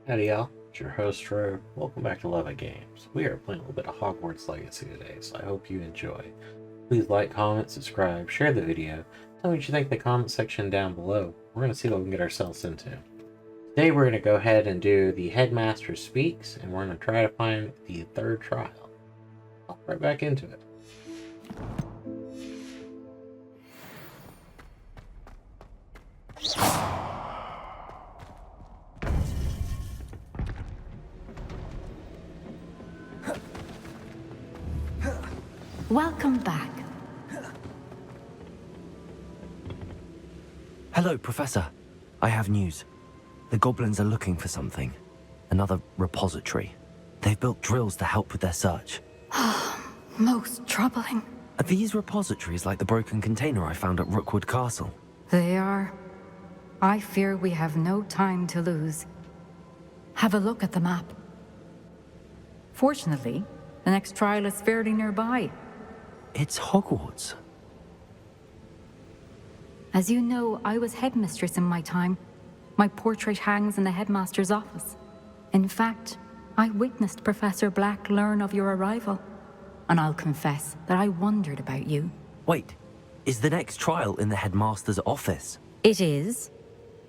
Howdy All, it's your host Rogue. Welcome back to Lovettgamez. We are playing a little bit of Hogwarts Legacy today, so I hope you enjoy. Please like, comment, subscribe, share the video. Tell me what you think in the comment section down below. We're going to see what we can get ourselves into. Today we're going to go ahead and do the Headmaster Speaks, and we're going to try to find the third trial. Hop right back into it. Welcome back. Hello, Professor. I have news. The goblins are looking for something. Another repository. They've built drills to help with their search. Most troubling. Are these repositories like the broken container I found at Rookwood Castle? They are. I fear we have no time to lose. Have a look at the map. Fortunately, the next trial is fairly nearby. It's Hogwarts. As you know, I was headmistress in my time. My portrait hangs in the headmaster's office. In fact, I witnessed Professor Black learn of your arrival. And I'll confess that I wondered about you. Wait, is the next trial in the headmaster's office? It is.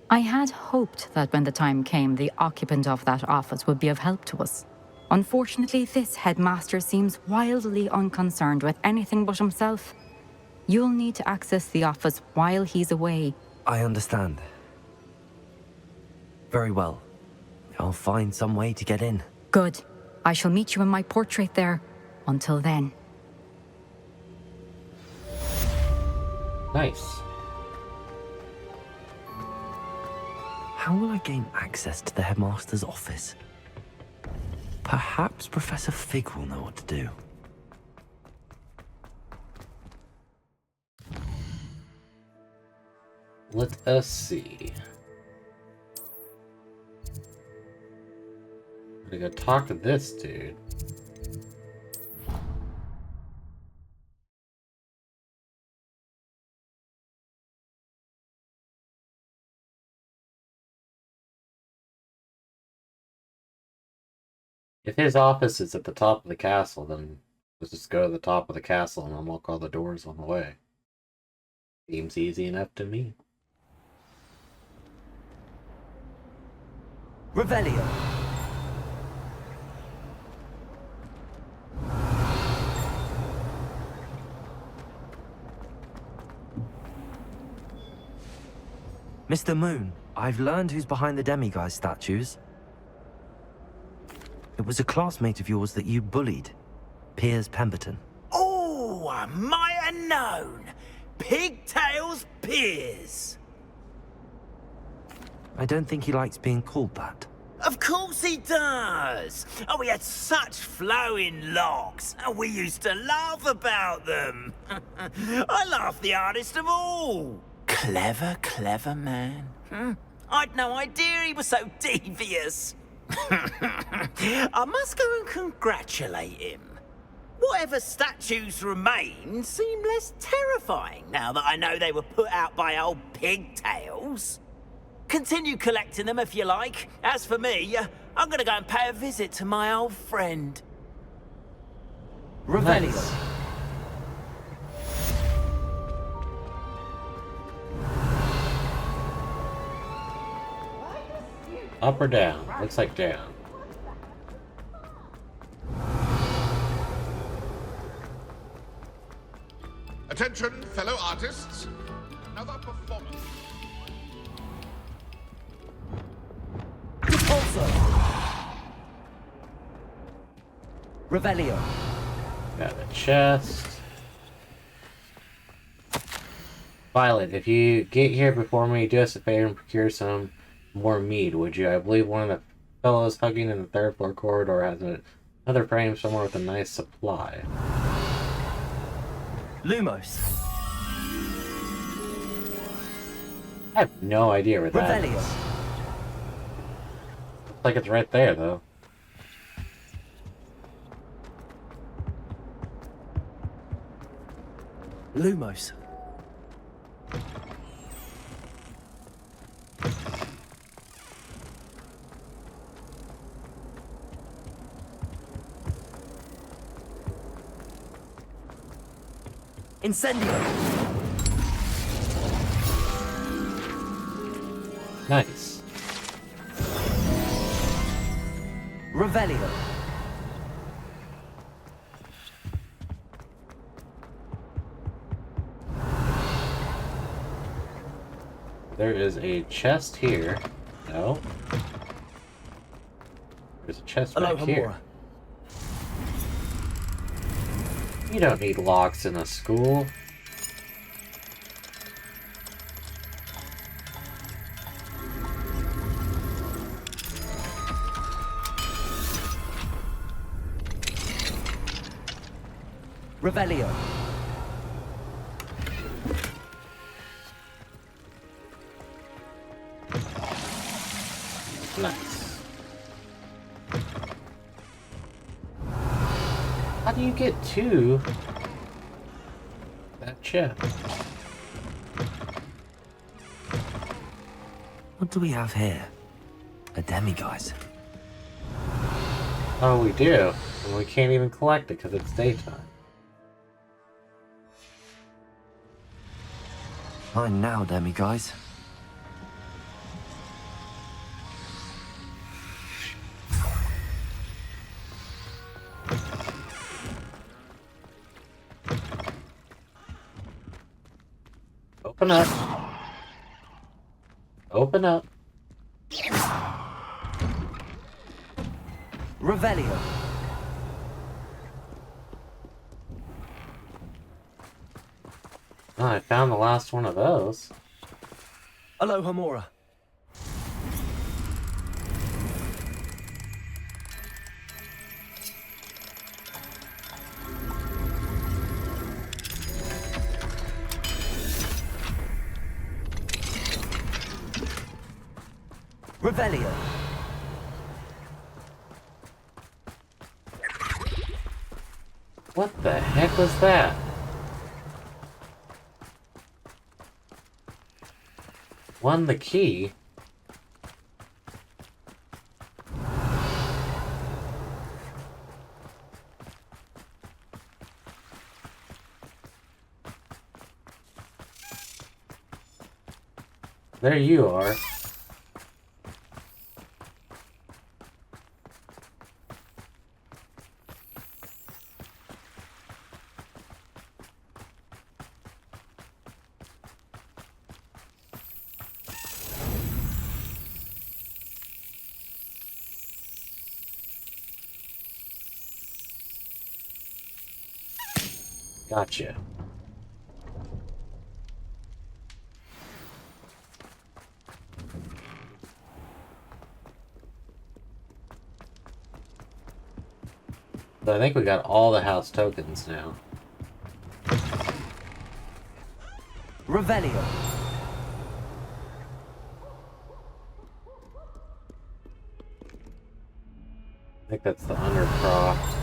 I had hoped that when the time came, the occupant of that office would be of help to us. Unfortunately, this headmaster seems wildly unconcerned with anything but himself. You'll need to access the office while he's away. I understand. Very well. I'll find some way to get in. Good. I shall meet you in my portrait there. Until then. Nice. How will I gain access to the headmaster's office? Perhaps Professor Fig will know what to do. Let us see. I'm gonna go talk to this dude. If his office is at the top of the castle, then let's just go to the top of the castle and unlock all the doors on the way. Seems easy enough to me. Revelio. Mr. Moon, I've learned who's behind the demiguise statues. It was a classmate of yours that you bullied, Piers Pemberton. Oh, I might have known. Pigtails Piers. I don't think he likes being called that. Of course he does. Oh, he had such flowing locks, and we used to laugh about them. I laughed the hardest of all. Clever, clever man. I'd no idea he was so devious. I must go and congratulate him. Whatever statues remain seem less terrifying now that I know they were put out by old pigtails. Continue collecting them if you like. As for me, I'm gonna go and pay a visit to my old friend. Revelio. Nice. Up or down? Looks like down. Attention, fellow artists. Another performance. Revelio. Got a chest. Violet, if you get here before me, do us a favor and procure some more mead, would you? I believe one of the fellows hugging in the third floor corridor has another frame somewhere with a nice supply. Lumos. I have no idea where that is. Revelio. Looks like it's right there, though. Lumos. Incendio! Nice. Revelio! There is a chest here. No. There's a chest back here. You don't need locks in a school. Revelio! Nice. How do you get to that chest? What do we have here? A demiguise. Oh, we do. And we can't even collect it because it's daytime. Fine now, demiguise. Open up. Open up. Revelio! Oh, I found the last one of those. Alohomora! Revelio! What the heck was that? Won the key? There you are. Gotcha. So I think we got all the house tokens now. Revelio! I think that's the Undercroft.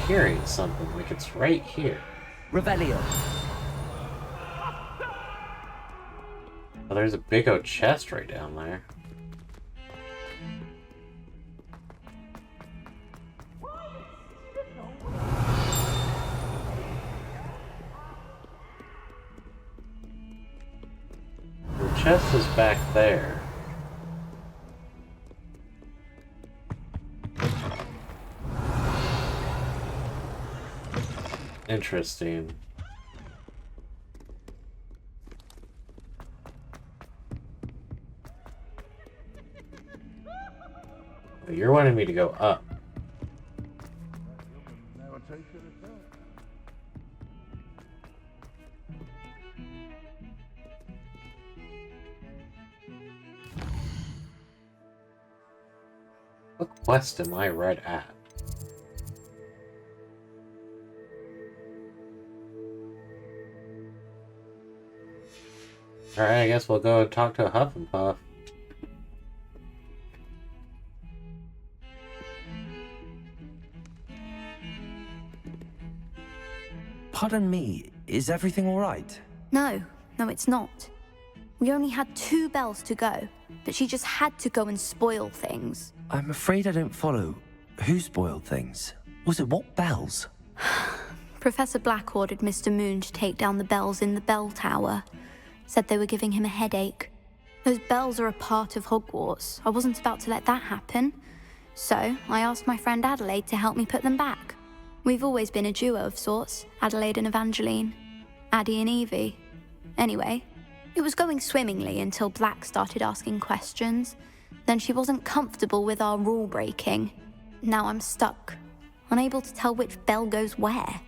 Hearing something like it's right here. Revelio! Oh, there's a big old chest right down there. The chest is back there. Interesting. You're wanting me to go up. What quest am I right at? Alright, I guess we'll go talk to a Huff and Puff. Pardon me, is everything all right? No, it's not. We only had 2 bells to go, but she just had to go and spoil things. I'm afraid I don't follow. Who spoiled things? Also, what bells? Professor Black ordered Mr. Moon to take down the bells in the bell tower. Said they were giving him a headache. Those bells are a part of Hogwarts. I wasn't about to let that happen. So, I asked my friend Adelaide to help me put them back. We've always been a duo of sorts, Adelaide and Evangeline. Addie and Evie. Anyway, it was going swimmingly until Black started asking questions. Then she wasn't comfortable with our rule breaking. Now I'm stuck, unable to tell which bell goes where.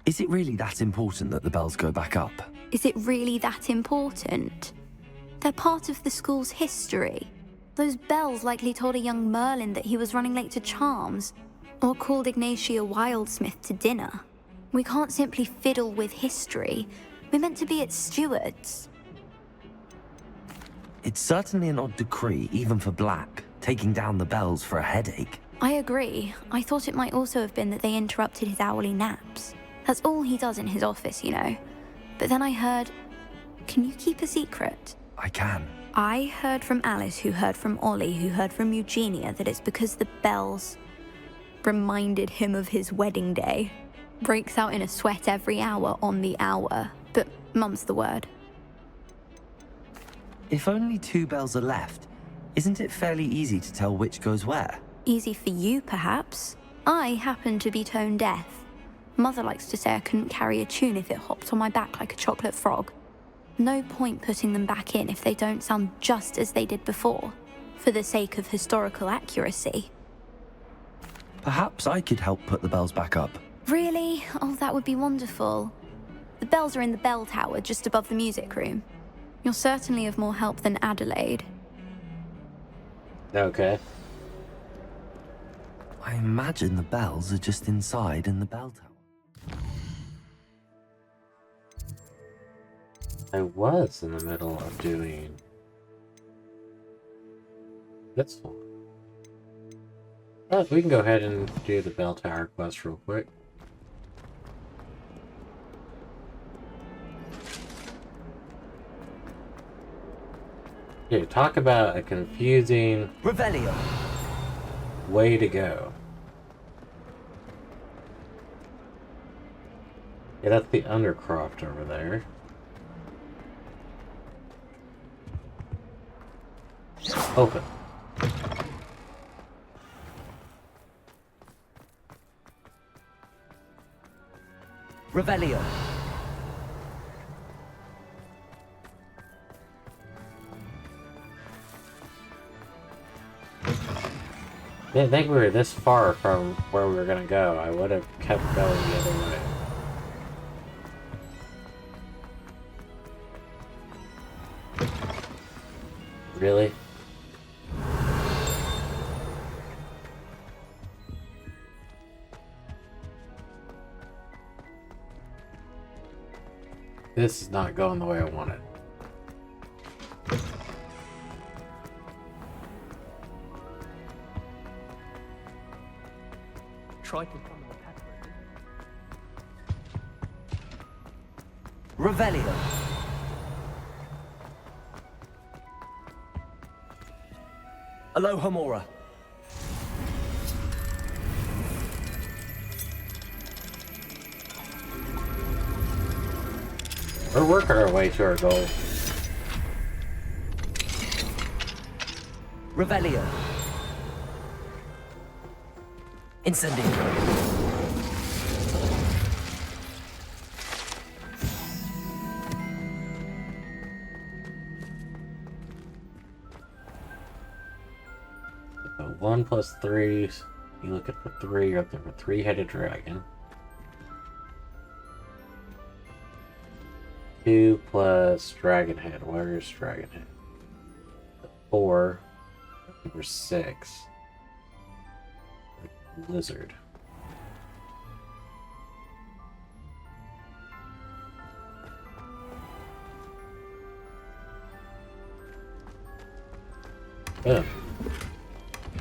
Is it really that important that the bells go back up? Is it really that important? They're part of the school's history. Those bells likely told a young Merlin that he was running late to Charms, or called Ignatia Wildsmith to dinner. We can't simply fiddle with history. We're meant to be its stewards. It's certainly an odd decree, even for Black, taking down the bells for a headache. I agree. I thought it might also have been that they interrupted his hourly naps. That's all he does in his office, you know. But then I heard... Can you keep a secret? I can. I heard from Alice, who heard from Ollie, who heard from Eugenia, that it's because the bells reminded him of his wedding day. Breaks out in a sweat every hour on the hour, but mum's the word. If only 2 bells are left, isn't it fairly easy to tell which goes where? Easy for you, perhaps. I happen to be tone deaf. Mother likes to say I couldn't carry a tune if it hopped on my back like a chocolate frog. No point putting them back in if they don't sound just as they did before, for the sake of historical accuracy. Perhaps I could help put the bells back up. Really? Oh, that would be wonderful. The bells are in the bell tower just above the music room. You're certainly of more help than Adelaide. Okay. I imagine the bells are just inside in the bell tower. I was in the middle of doing this one. Oh, we can go ahead and do the bell tower quest real quick. Okay, talk about a confusing Revelio! way to go. Yeah, that's the Undercroft over there. Open. Revelio! Didn't think we were this far from where we were gonna go. I would have kept going the other way. Really? This is not going the way I want it. Try to summon the pepper. Revelio! Aloha Mora. We're working our way to our goal. Revelio. Incendio. So 1 plus 3. You look at the 3, you're looking for 3-headed dragon. 2 plus dragon head. Where's dragon head? 4. Number 6. Lizard. Boom.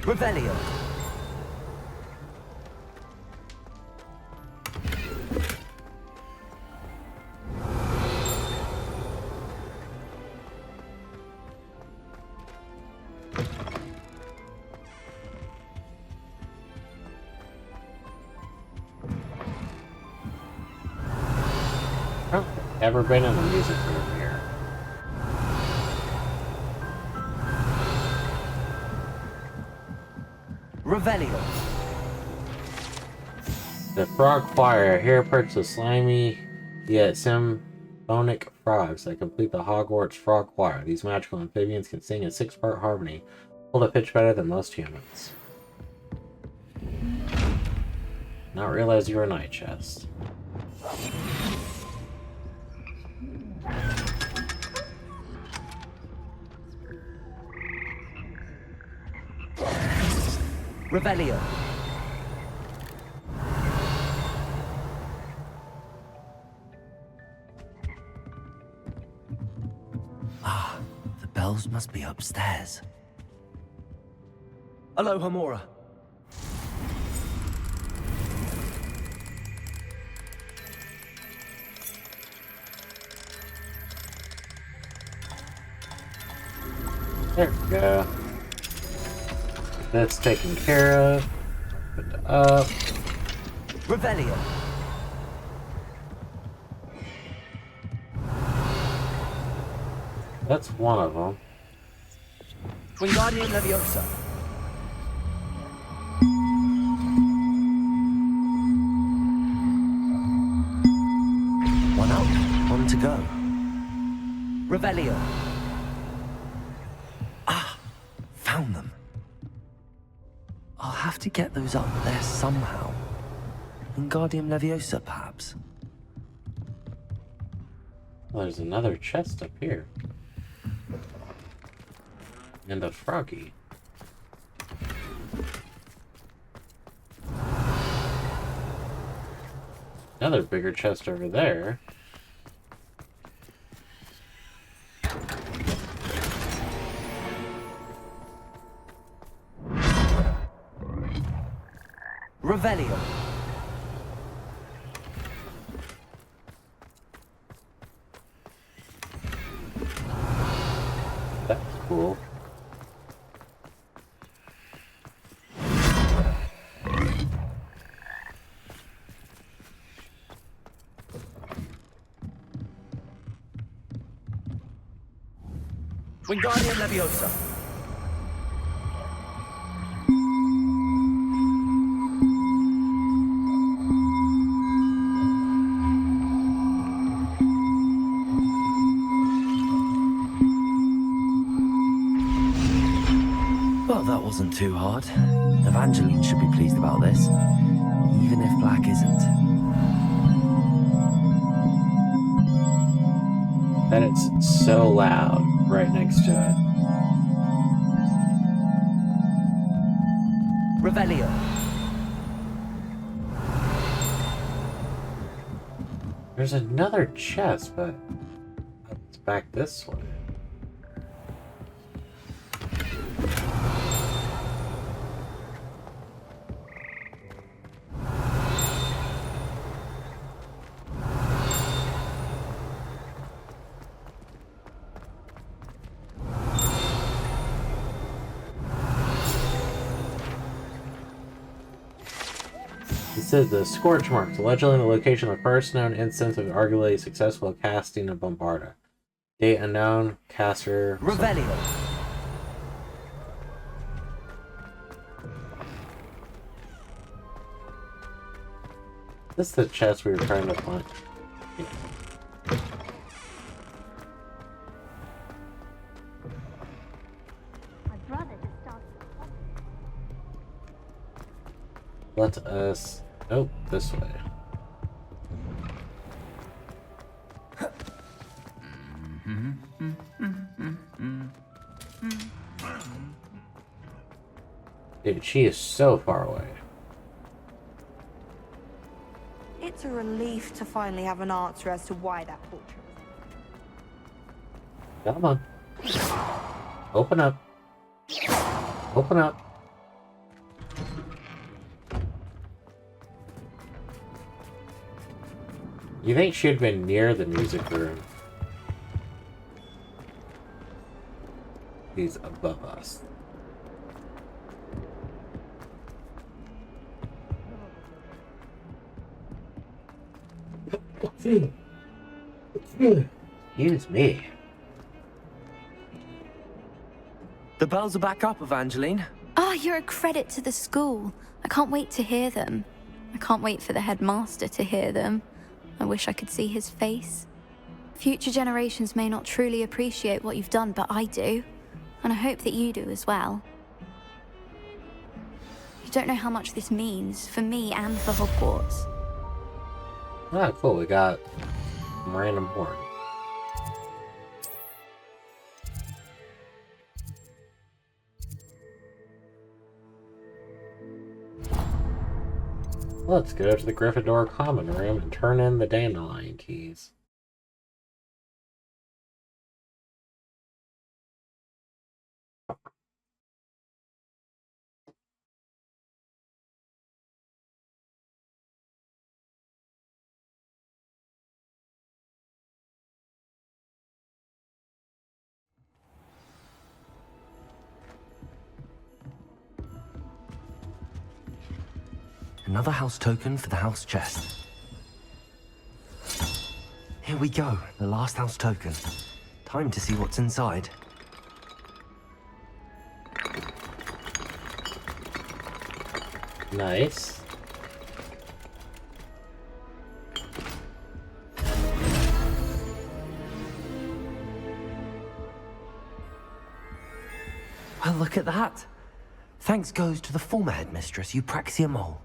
Revelio. I don't think I've ever been in the music room here. Revelio. The Frog Choir. Here perch the slimy yet symphonic frogs that complete the Hogwarts Frog Choir. These magical amphibians can sing in 6-part harmony, hold a pitch better than most humans. Not realize you were a night chest. Revelio. Ah, the bells must be upstairs. Hello, Hamora. There we go. That's taken care of. Put it up. Revelio. That's one of them. Wingardium Leviosa. One up, one to go. Revelio. Ah, found them. I'll have to get those up there somehow. Wingardium Leviosa, perhaps. Well, there's another chest up here. And a froggy. Another bigger chest over there. Revelio. That's cool. Wingardium Leviosa. Well, that wasn't too hard. Evangeline should be pleased about this, even if Black isn't. And it's so loud right next to it. Revelio. There's another chest, but it's back this way. It says the scorch marks, allegedly the location of the first known instance of arguably successful casting of Bombarda. Date unknown, caster. Revelio. This is the chest we were trying to find. Yeah. Let us. Oh, this way. Dude, she is so far away. It's a relief to finally have an answer as to why that portrait was. Come on. Open up. Open up. You think she'd been near the music room? He's above us. Excuse me. The bells are back up, Evangeline. Oh, you're a credit to the school. I can't wait to hear them. I can't wait for the headmaster to hear them. I wish I could see his face. Future generations may not truly appreciate what you've done, but I do. And I hope that you do as well. You don't know how much this means for me and for Hogwarts. Ah, cool. We got some random horn. Let's go to the Gryffindor common room and turn in the dandelion keys. Another house token for the house chest. Here we go, the last house token. Time to see what's inside. Nice. Well, look at that. Thanks goes to the former headmistress, Eupraxia Mole.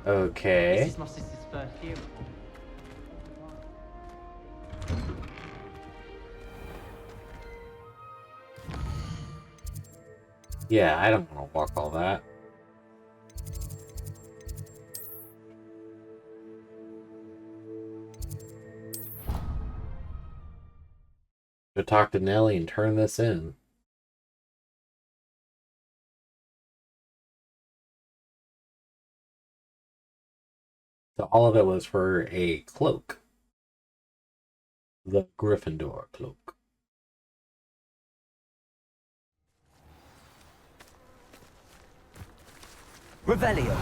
Okay. This is my sister's first year. Yeah, I don't want to walk all that. Go talk to Nellie and turn this in. So all of it was for a cloak. The Gryffindor cloak. Revelio.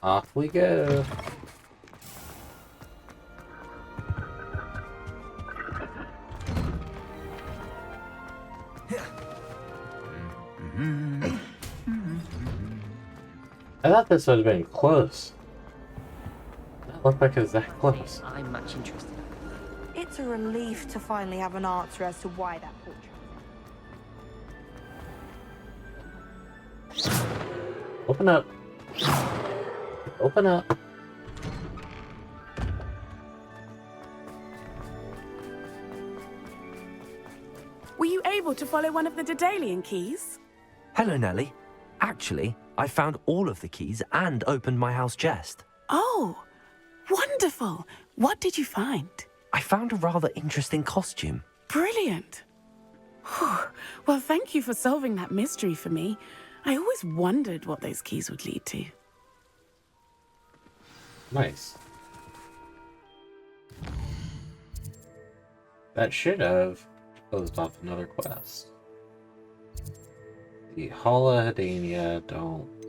Off we go. I thought this would have been close. That looked like it was that close. I'm much interested. It's a relief to finally have an answer as to why that portrait. Open up. Open up. Were you able to follow one of the Daedalian keys? Hello, Nellie. Actually, I found all of the keys and opened my house chest. Oh, wonderful. What did you find? I found a rather interesting costume. Brilliant. Whew. Well, thank you for solving that mystery for me. I always wondered what those keys would lead to. Nice. That should have closed off another quest. The Hallahadania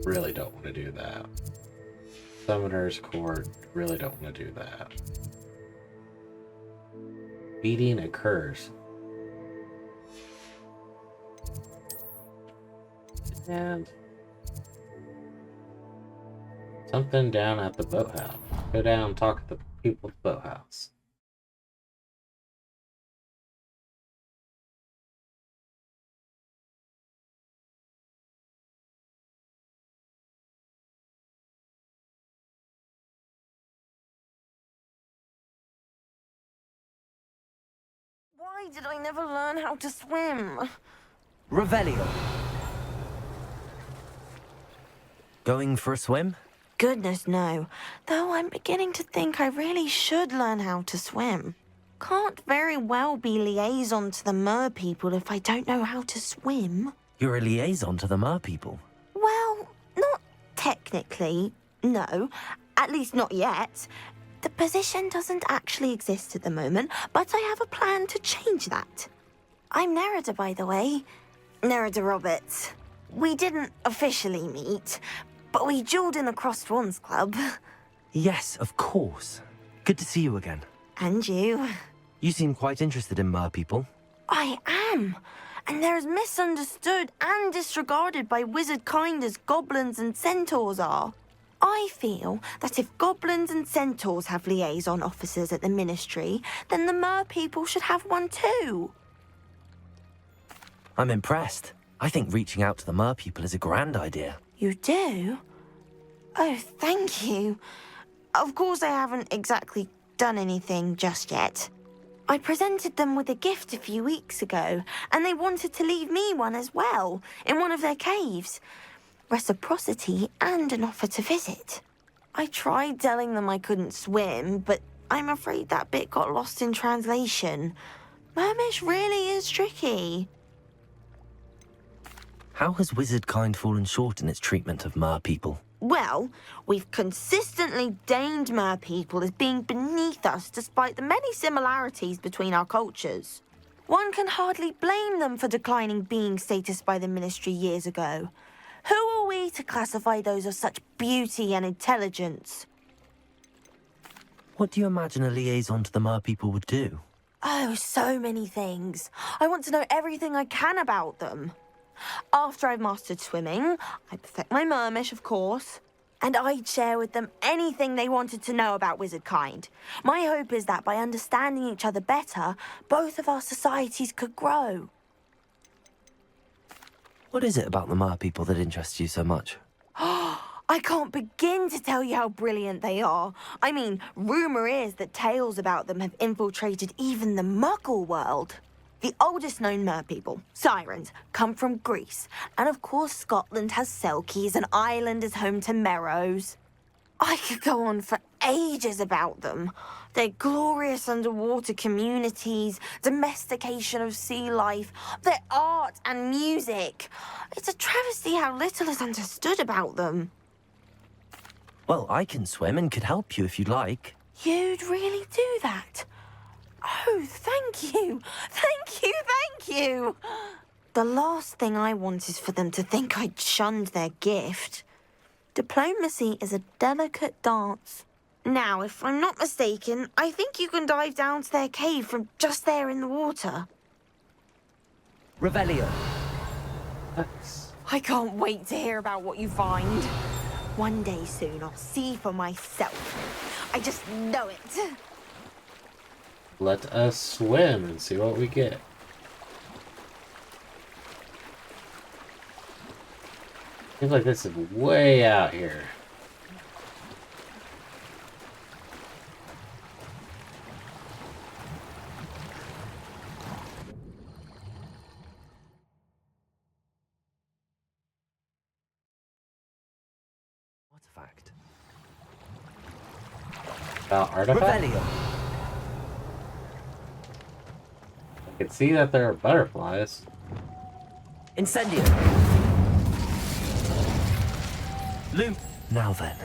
really don't want to do that. Summoner's Court really don't want to do that. Beating a curse. And something down at the boathouse. Go down and talk to the people at the boathouse. Why did I never learn how to swim? Revelio. Going for a swim? Goodness, no. Though I'm beginning to think I really should learn how to swim. Can't very well be liaison to the mer people if I don't know how to swim. You're a liaison to the mer people. Well, not technically, no. At least not yet. The position doesn't actually exist at the moment, but I have a plan to change that. I'm Nerida, by the way. Nerida Roberts. We didn't officially meet, but we dueled in the Crossed Wands Club. Yes, of course. Good to see you again. And you. You seem quite interested in merpeople. I am. And they're as misunderstood and disregarded by wizard kind as goblins and centaurs are. I feel that if goblins and centaurs have liaison officers at the Ministry, then the merpeople should have one too. I'm impressed. I think reaching out to the merpeople is a grand idea. You do? Oh, thank you. Of course I haven't exactly done anything just yet. I presented them with a gift a few weeks ago, and they wanted to leave me one as well, in one of their caves. Reciprocity and an offer to visit. I tried telling them I couldn't swim, but I'm afraid that bit got lost in translation. Mermish really is tricky. How has wizard kind fallen short in its treatment of merpeople? Well, we've consistently deigned merpeople as being beneath us despite the many similarities between our cultures. One can hardly blame them for declining being status by the Ministry years ago. Who are we to classify those of such beauty and intelligence? What do you imagine a liaison to the merpeople would do? Oh, so many things. I want to know everything I can about them. After I've mastered swimming, I perfect my mermish, of course, and I'd share with them anything they wanted to know about wizard kind. My hope is that by understanding each other better, both of our societies could grow. What is it about the merpeople that interests you so much? I can't begin to tell you how brilliant they are. I mean, rumour is that tales about them have infiltrated even the Muggle world. The oldest known merpeople, sirens, come from Greece. And of course Scotland has Selkies and Ireland is home to Merrows. I could go on for ages about them. Their glorious underwater communities, domestication of sea life, their art and music. It's a travesty how little is understood about them. Well, I can swim and could help you if you'd like. You'd really do that? Oh, thank you. Thank you, thank you. The last thing I want is for them to think I'd shunned their gift. Diplomacy is a delicate dance. Now, if I'm not mistaken, I think you can dive down to their cave from just there in the water. Revelio. I can't wait to hear about what you find. One day soon, I'll see for myself. I just know it. Let us swim and see what we get. Seems like this is way out here. Artifact. About artifact? Revelio. I can see that there are butterflies. Incendio. Loom. Now then,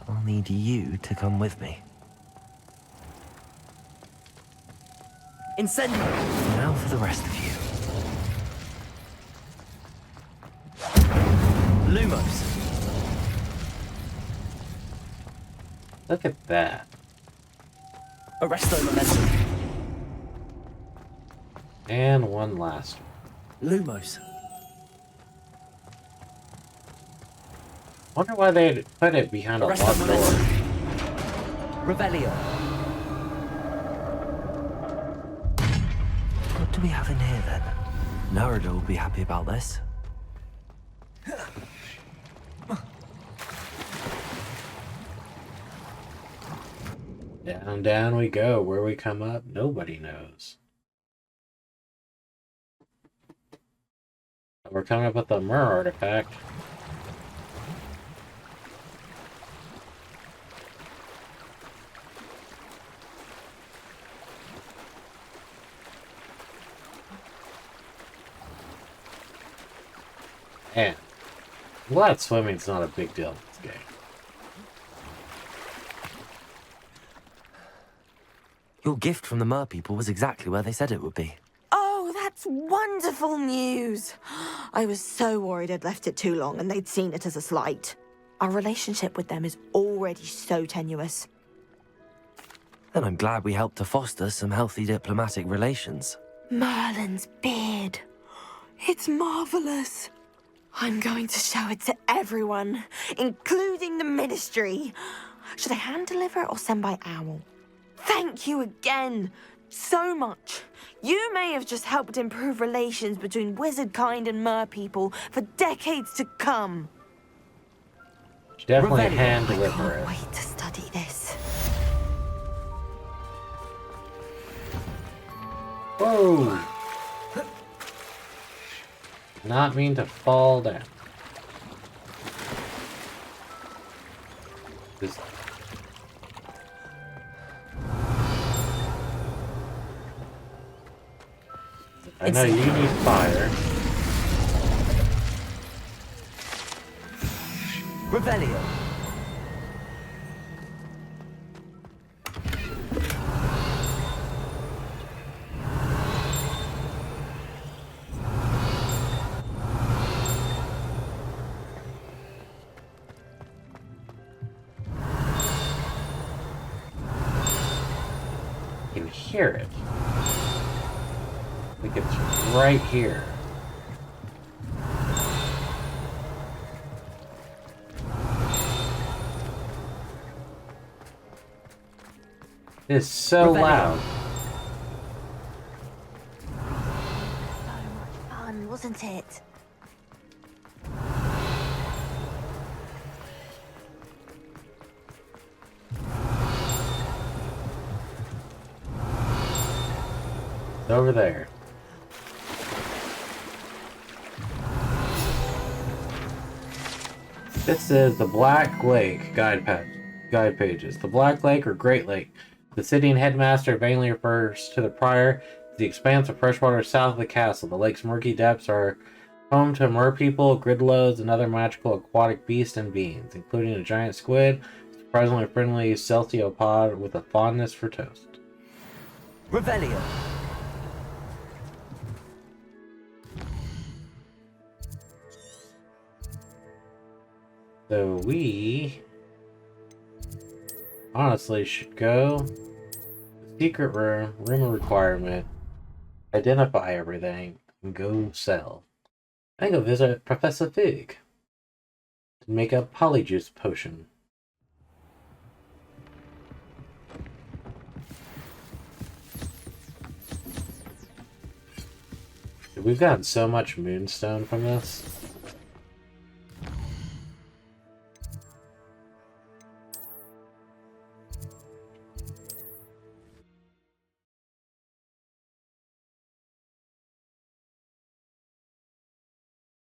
I'll need you to come with me. Incendio. Now for the rest of you. Lumos. Look at that. Arresto momentum. And one last one. Lumos. Wonder why they put it behind a locked door. Revelio. What do we have in here then? Nerida will be happy about this. Down, down we go. Where we come up, nobody knows. We're coming up with a Mer artifact. And I'm glad swimming's not a big deal in this game. Your gift from the mer people was exactly where they said it would be. Oh, that's wonderful news. I was so worried I'd left it too long and they'd seen it as a slight. Our relationship with them is already so tenuous. Then I'm glad we helped to foster some healthy diplomatic relations. Merlin's beard. It's marvelous. I'm going to show it to everyone, including the Ministry. Should I hand deliver or send by owl? Thank you again, so much. You may have just helped improve relations between wizard kind and mer people for decades to come. Should definitely hand deliver I it. can't wait to study this. Whoa! Not mean to fall down. Just... I know you need fire. Revelio. You can hear it. Like it's right here. It is so loud. So much fun, wasn't it? It's over there. This is the Black Lake guide pages. The Black Lake or Great Lake. The city and headmaster vainly refers to the prior as the expanse of freshwater south of the castle. The lake's murky depths are home to mer people, gridloads, and other magical aquatic beasts and beings, including a giant squid, a surprisingly friendly celestiopod with a fondness for toast. Revelio. So we honestly should go to the secret room of requirement, identify everything, and go sell. I think I'll visit Professor Fig to make a polyjuice potion. We've gotten so much moonstone from this.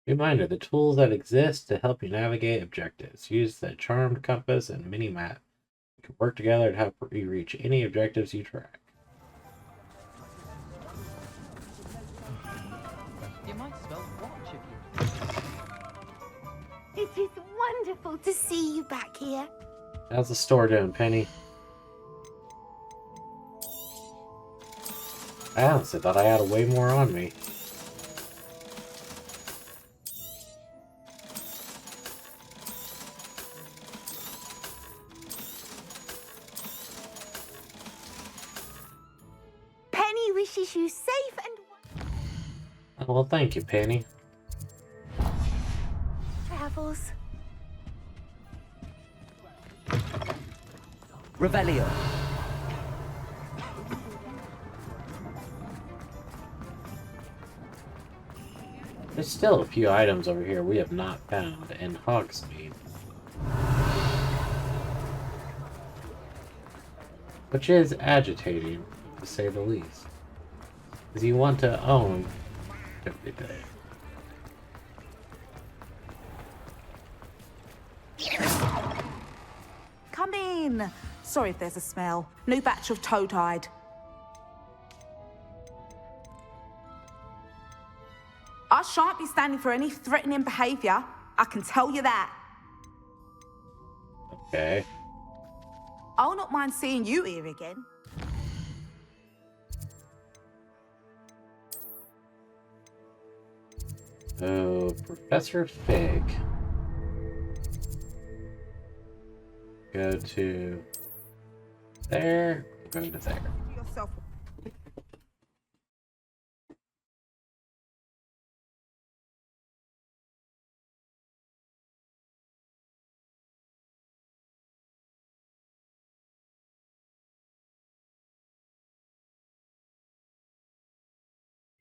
Reminder, the tools that exist to help you navigate objectives. Use the charmed compass and mini-map. You can work together to help you reach any objectives you track. You might smell watch if you... It is wonderful to see you back here. How's the store doing, Penny? I honestly thought I had way more on me. Penny wishes you safe and Oh, well, thank you, Penny. travels. Revelio. There's still a few items over here we have not found in Hogsmeade. Which is agitating, to say the least. Because you want to own everything. Come in. Sorry if there's a smell. New batch of toad-hide. I shan't be standing for any threatening behaviour. I can tell you that. Okay. I'll not mind seeing you here again. So, Professor Fig. Go to there, go to there. Yourself.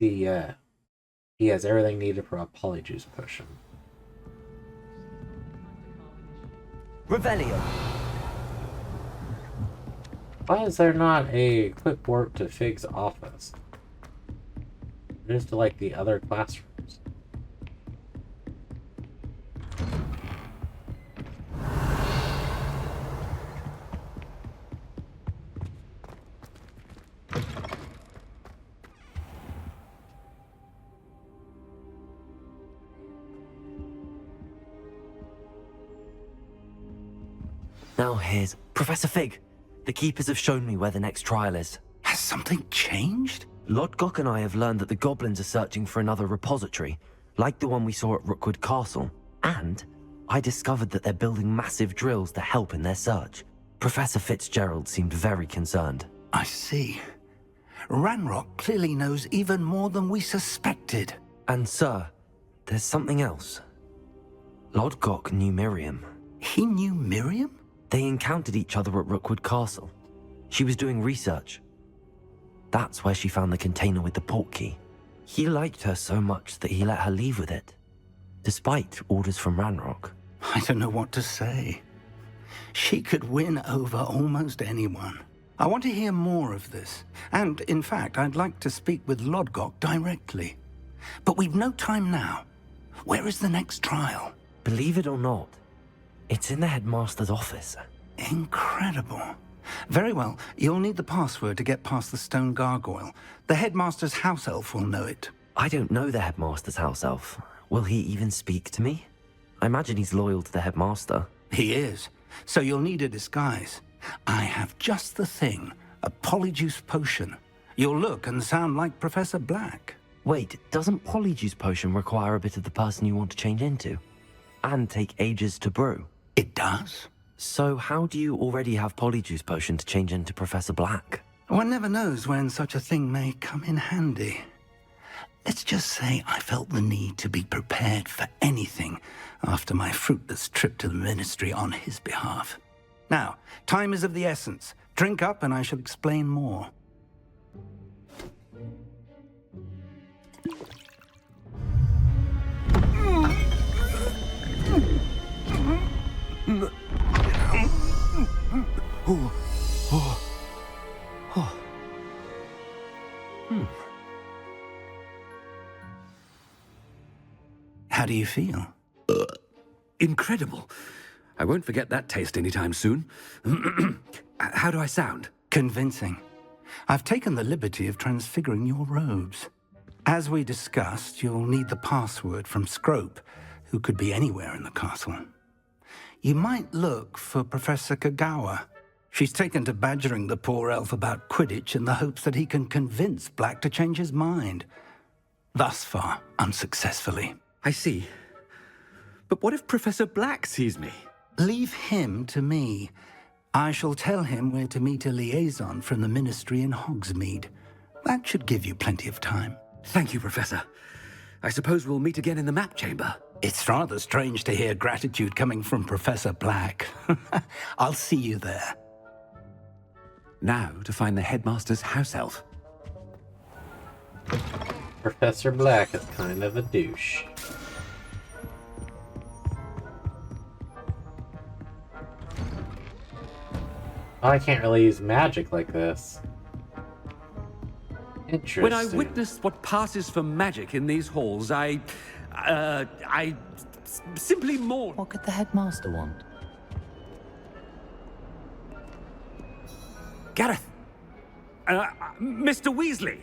He has everything needed for a polyjuice potion. Revelio. Why is there not a quick warp to Fig's office? Just to like the other classrooms. Now here's Professor Fig. The keepers have shown me where the next trial is. Has something changed? Lovettgamez and I have learned that the goblins are searching for another repository, like the one we saw at Rookwood Castle. And I discovered that they're building massive drills to help in their search. Professor Fitzgerald seemed very concerned. I see. Ranrock clearly knows even more than we suspected. And sir, there's something else. Lovettgamez knew Miriam. He knew Miriam? They encountered each other at Rookwood Castle. She was doing research. That's where she found the container with the portkey. He liked her so much that he let her leave with it, despite orders from Ranrock. I don't know what to say. She could win over almost anyone. I want to hear more of this. And, in fact, I'd like to speak with Lovettgamez directly. But we've no time now. Where is the next trial? Believe it or not, it's in the headmaster's office. Incredible. Very well. You'll need the password to get past the stone gargoyle. The headmaster's house elf will know it. I don't know the headmaster's house elf. Will he even speak to me? I imagine he's loyal to the headmaster. He is. So you'll need a disguise. I have just the thing. A polyjuice potion. You'll look and sound like Professor Black. Wait, doesn't polyjuice potion require a bit of the person you want to change into? And take ages to brew? It does. So how do you already have polyjuice potion to change into Professor Black? One never knows when such a thing may come in handy. Let's just say I felt the need to be prepared for anything after my fruitless trip to the ministry on his behalf. Now, time is of the essence. Drink up and I shall explain more. How do you feel? Incredible. I won't forget that taste anytime soon. How do I sound? Convincing. I've taken the liberty of transfiguring your robes. As we discussed, you'll need the password from Scrope, who could be anywhere in the castle. You might look for Professor Kagawa. She's taken to badgering the poor elf about Quidditch in the hopes that he can convince Black to change his mind. Thus far, unsuccessfully. I see. But what if Professor Black sees me? Leave him to me. I shall tell him where to meet a liaison from the ministry in Hogsmeade. That should give you plenty of time. Thank you, Professor. I suppose we'll meet again in the map chamber. It's rather strange to hear gratitude coming from Professor Black. I'll see you there. Now to find the headmaster's house elf. Professor Black is kind of a douche. Oh, I can't really use magic like this. Interesting. When I witness what passes for magic in these halls, I simply mourn. What could the headmaster want? Gareth! Mr. Weasley,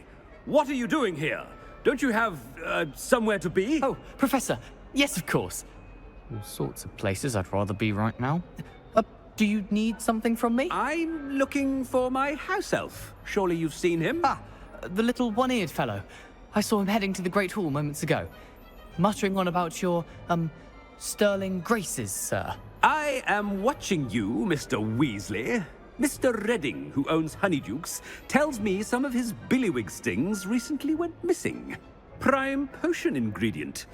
what are you doing here? Don't you have, somewhere to be? Oh, Professor, yes, of course. All sorts of places I'd rather be right now. Do you need something from me? I'm looking for my house elf. Surely you've seen him? Ah, the little one-eared fellow. I saw him heading to the Great Hall moments ago. muttering on about your, sterling graces, sir? I am watching you, Mr. Weasley. Mr. Redding, who owns Honeydukes, tells me some of his billywig stings recently went missing. Prime potion ingredient.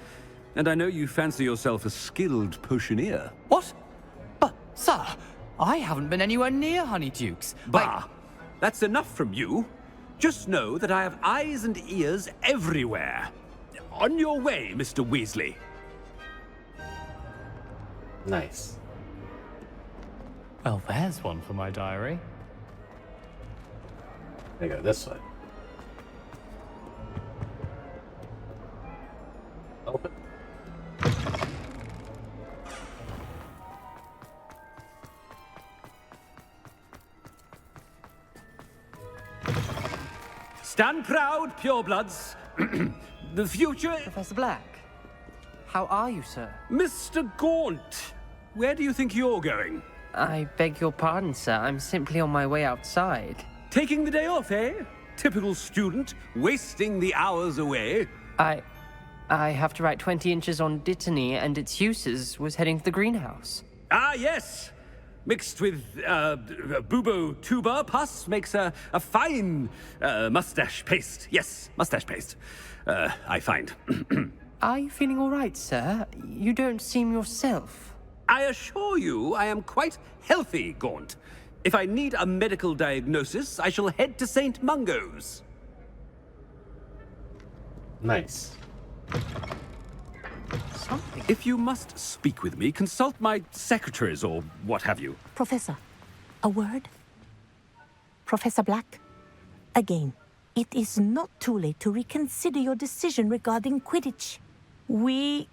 And I know you fancy yourself a skilled potioneer. What? But, sir, I haven't been anywhere near Honeydukes. Bah! That's enough from you. Just know that I have eyes and ears everywhere. On your way, Mr. Weasley. Nice. Well, there's one for my diary. They go this way. Open. Stand proud, purebloods. The future... Professor Black, how are you, sir? Mr. Gaunt, where do you think you're going? I beg your pardon, sir. I'm simply on my way outside. Taking the day off, eh? Typical student, wasting the hours away. I have to write 20 inches on Dittany and its uses. Was heading to the greenhouse. Ah, yes. Mixed with bubo tuber pus makes a fine mustache paste. Yes, mustache paste. I find. Are you feeling all right, sir? You don't seem yourself. I assure you I am quite healthy, Gaunt. If I need a medical diagnosis, I shall head to St. Mungo's. Nice. Something. If you must speak with me, consult my secretaries or what have you. Professor, a word? Professor Black, again, it is not too late to reconsider your decision regarding Quidditch. We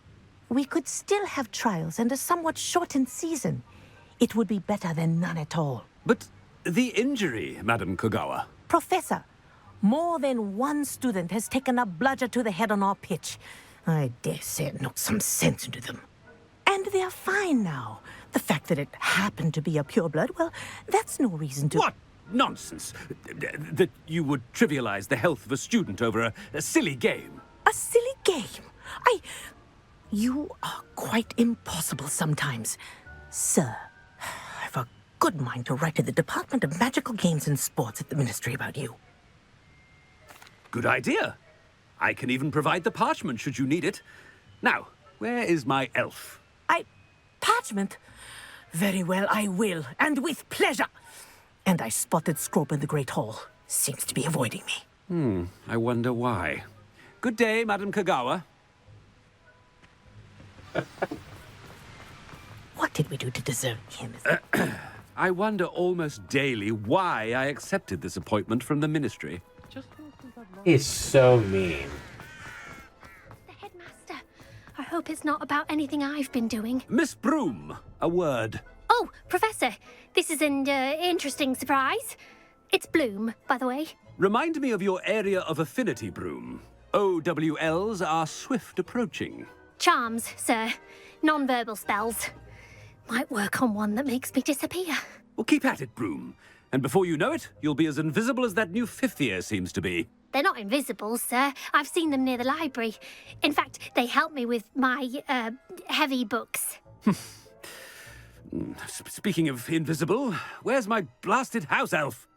could still have trials and a somewhat shortened season. It would be better than none at all. But the injury, Madam Kogawa. Professor, more than one student has taken a bludger to the head on our pitch. I dare say it knocked some sense into them. And they're fine now. The fact that it happened to be a pureblood, well, that's no reason to... What nonsense! That you would trivialize the health of a student over a silly game. A silly game? You are quite impossible sometimes. Sir, I've a good mind to write to the Department of Magical Games and Sports at the Ministry about you. Good idea. I can even provide the parchment should you need it. Now, where is my elf? Parchment? Very well, I will, and with pleasure. And I spotted Scrope in the Great Hall. Seems to be avoiding me. I wonder why. Good day, Madam Kogawa. What did we do to deserve him? I wonder almost daily why I accepted this appointment from the Ministry. He's so mean. The headmaster. I hope it's not about anything I've been doing. Miss Broom, a word. Oh, Professor, this is an interesting surprise. It's Bloom, by the way. Remind me of your area of affinity, Broom. OWLs are swift approaching. Charms, sir. Non-verbal spells. Might work on one that makes me disappear. Well, keep at it, Broom. And before you know it, you'll be as invisible as that new fifth year seems to be. They're not invisible, sir. I've seen them near the library. In fact, they help me with my, heavy books. Speaking of invisible, where's my blasted house elf?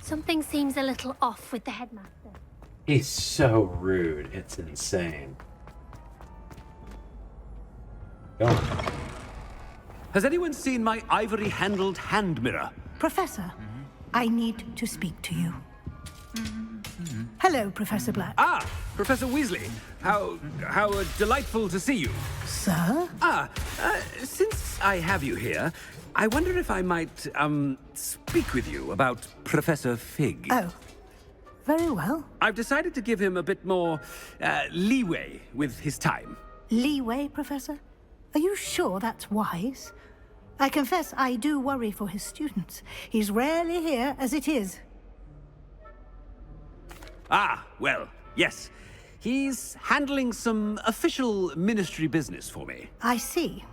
Something seems a little off with the headmaster. He's so rude. It's insane. Go on. Has anyone seen my ivory-handled hand mirror? Professor, I need to speak to you. Hello, Professor Black. Ah, Professor Weasley. How delightful to see you. Sir? Since I have you here, I wonder if I might, speak with you about Professor Fig. Oh, very well. I've decided to give him a bit more, leeway with his time. Leeway, Professor? Are you sure that's wise? I confess I do worry for his students. He's rarely here as it is. Ah, well, yes. He's handling some official ministry business for me. I see.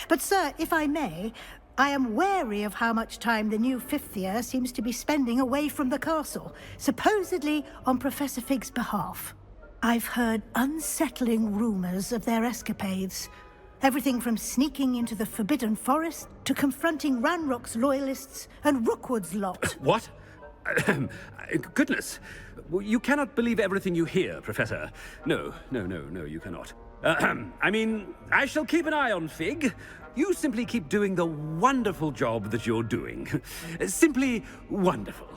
But, sir, if I may, I am wary of how much time the new fifth year seems to be spending away from the castle, supposedly on Professor Fig's behalf. I've heard unsettling rumors of their escapades. Everything from sneaking into the Forbidden Forest to confronting Ranrock's loyalists and Rookwood's lot. What? Goodness. You cannot believe everything you hear, Professor. No, you cannot. I mean, I shall keep an eye on Fig. You simply keep doing the wonderful job that you're doing. Simply wonderful.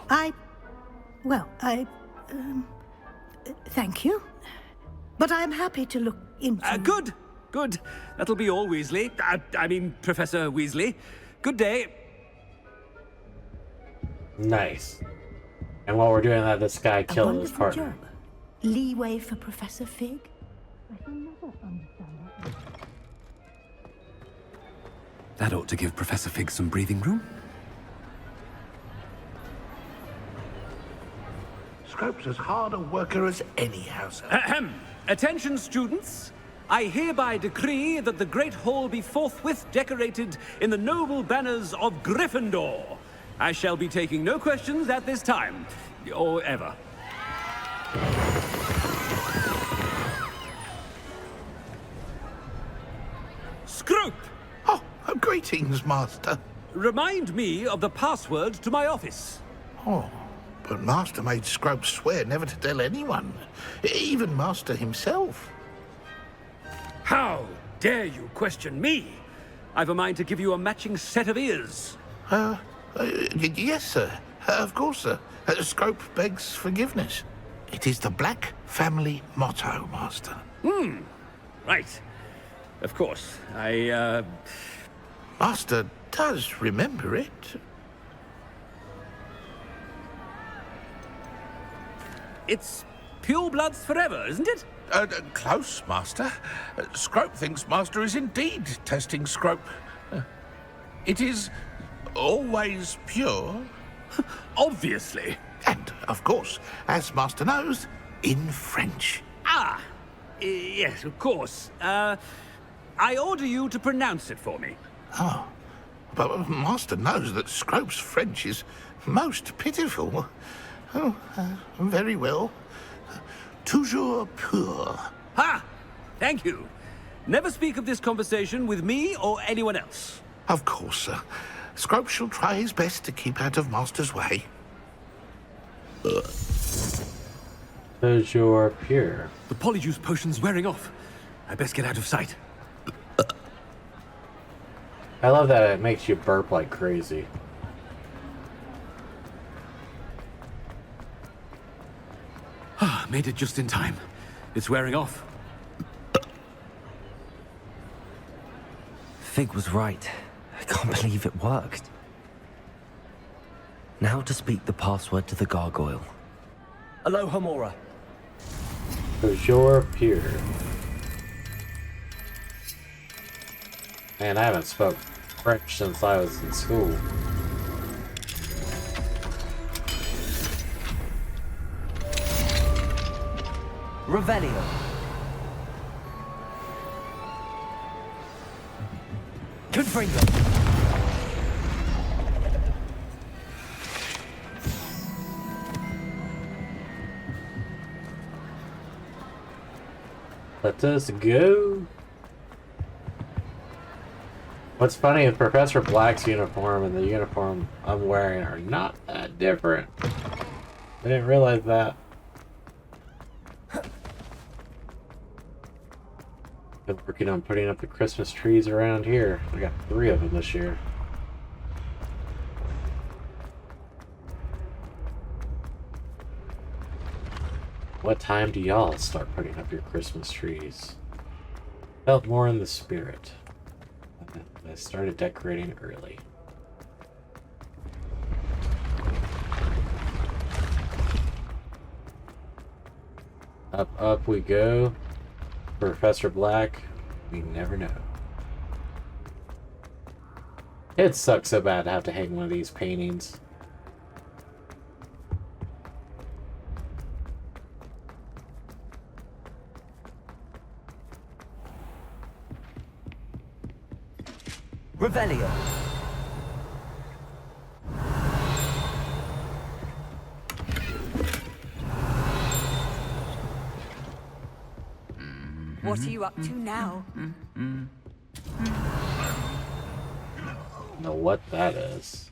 Thank you. But I'm happy to look into... Good. That'll be all, Weasley. I mean, Professor Weasley. Good day. Nice. And while we're doing that, this guy killed his partner. Job. Leeway for Professor Fig? That ought to give Professor Fig some breathing room. Scrope's as hard a worker as any house. Attention, students. I hereby decree that the Great Hall be forthwith decorated in the noble banners of Gryffindor. I shall be taking no questions at this time, or ever. Scrope! Oh, greetings, Master. Remind me of the password to my office. Oh, but Master made Scrope swear never to tell anyone, even Master himself. How dare you question me? I've a mind to give you a matching set of ears. Yes, sir. Of course, sir. Scrope begs forgiveness. It is the Black family motto, Master. Right. Of course. Master does remember it. It's pure bloods forever, isn't it? Close, Master. Scrope thinks Master is indeed testing Scrope. It is always pure. Obviously. And, of course, as Master knows, in French. Yes, of course. I order you to pronounce it for me. Oh, but Master knows that Scrope's French is most pitiful. Oh, very well. Toujours pur. Ha! Thank you. Never speak of this conversation with me or anyone else. Of course, sir. Scrope shall try his best to keep out of Master's way. Toujours pure. The polyjuice potion's wearing off. I best get out of sight. I love that it makes you burp like crazy. Made it just in time. It's wearing off. Fig was right. I can't believe it worked. Now to speak the password to the gargoyle. Aloha Mora. Toujours pure. Man, I haven't spoke French since I was in school. Revelio. Confringo. Let us go. What's funny is Professor Black's uniform and the uniform I'm wearing are not that different. I didn't realize that. Been working on putting up the Christmas trees around here. I got 3 of them this year. What time do y'all start putting up your Christmas trees? Felt more in the spirit. I started decorating early. Up we go. Professor Black, we never know. It sucks so bad to have to hang one of these paintings. Revelio. What are you up to now? Know what that is.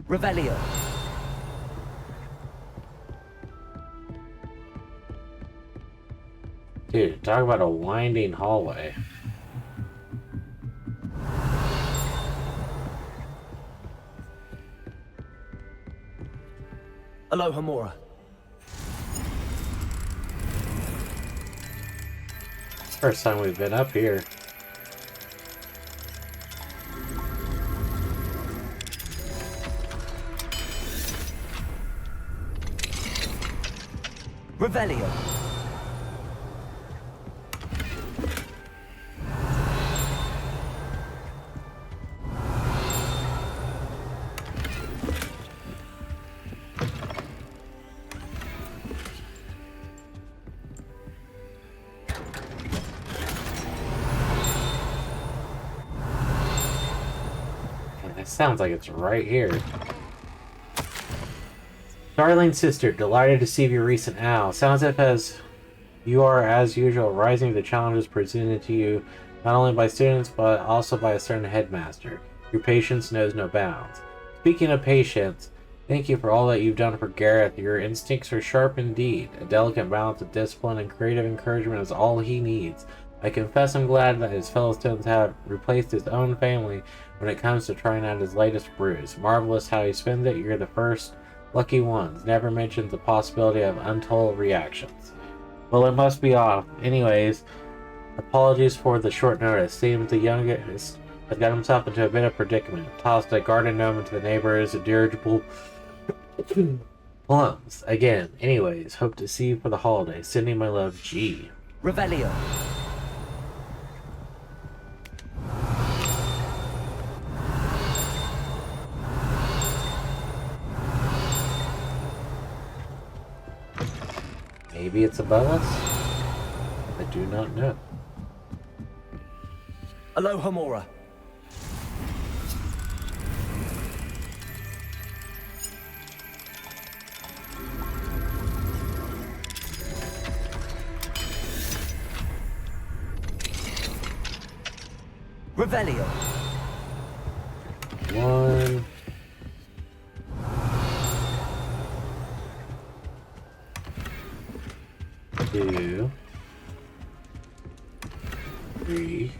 Revelio. Dude, talk about a winding hallway. Alohomora. First time we've been up here. Revelio. It sounds like it's right here. Darling sister, delighted to see your recent owl. Sounds as if you are, as usual, rising to the challenges presented to you, not only by students, but also by a certain headmaster. Your patience knows no bounds. Speaking of patience, thank you for all that you've done for Gareth. Your instincts are sharp indeed. A delicate balance of discipline and creative encouragement is all he needs. I confess I'm glad that his fellow students have replaced his own family when it comes to trying out his latest brews. Marvelous how he spends it. You're the first lucky ones. Never mentions the possibility of untold reactions. Well, it must be off. Anyways, apologies for the short notice. Seems the youngest has got himself into a bit of predicament. Tossed a garden gnome into the neighbor's dirigible plums. Again. Anyways, hope to see you for the holiday. Sending my love, G. Revelio. Maybe it's above us? I do not know. Alohomora. Revelio. 1, 2, 3.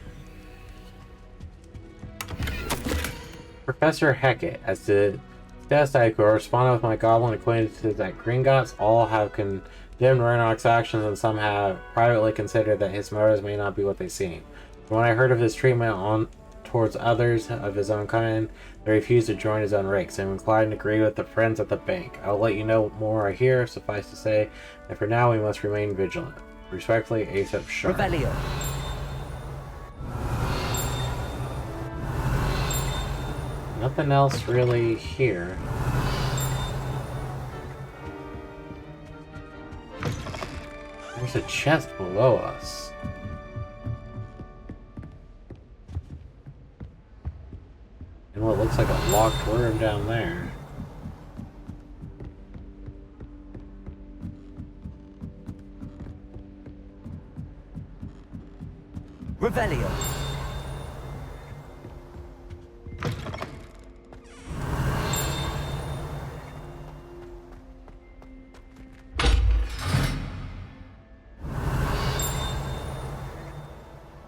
Professor Hackett, as the best I correspond with my goblin acquaintances at Gringotts, all have condemned Reinhart's actions, and some have privately considered that his motives may not be what they seem. When I heard of his treatment towards others of his own kind, they refused to join his own ranks. I'm inclined to agree with the friends at the bank. I'll let you know more I hear. Suffice to say that for now we must remain vigilant. Respectfully, ASAP Sharp. Revelio. Nothing else really here. There's a chest below us. And what looks like a locked room down there. Revelio.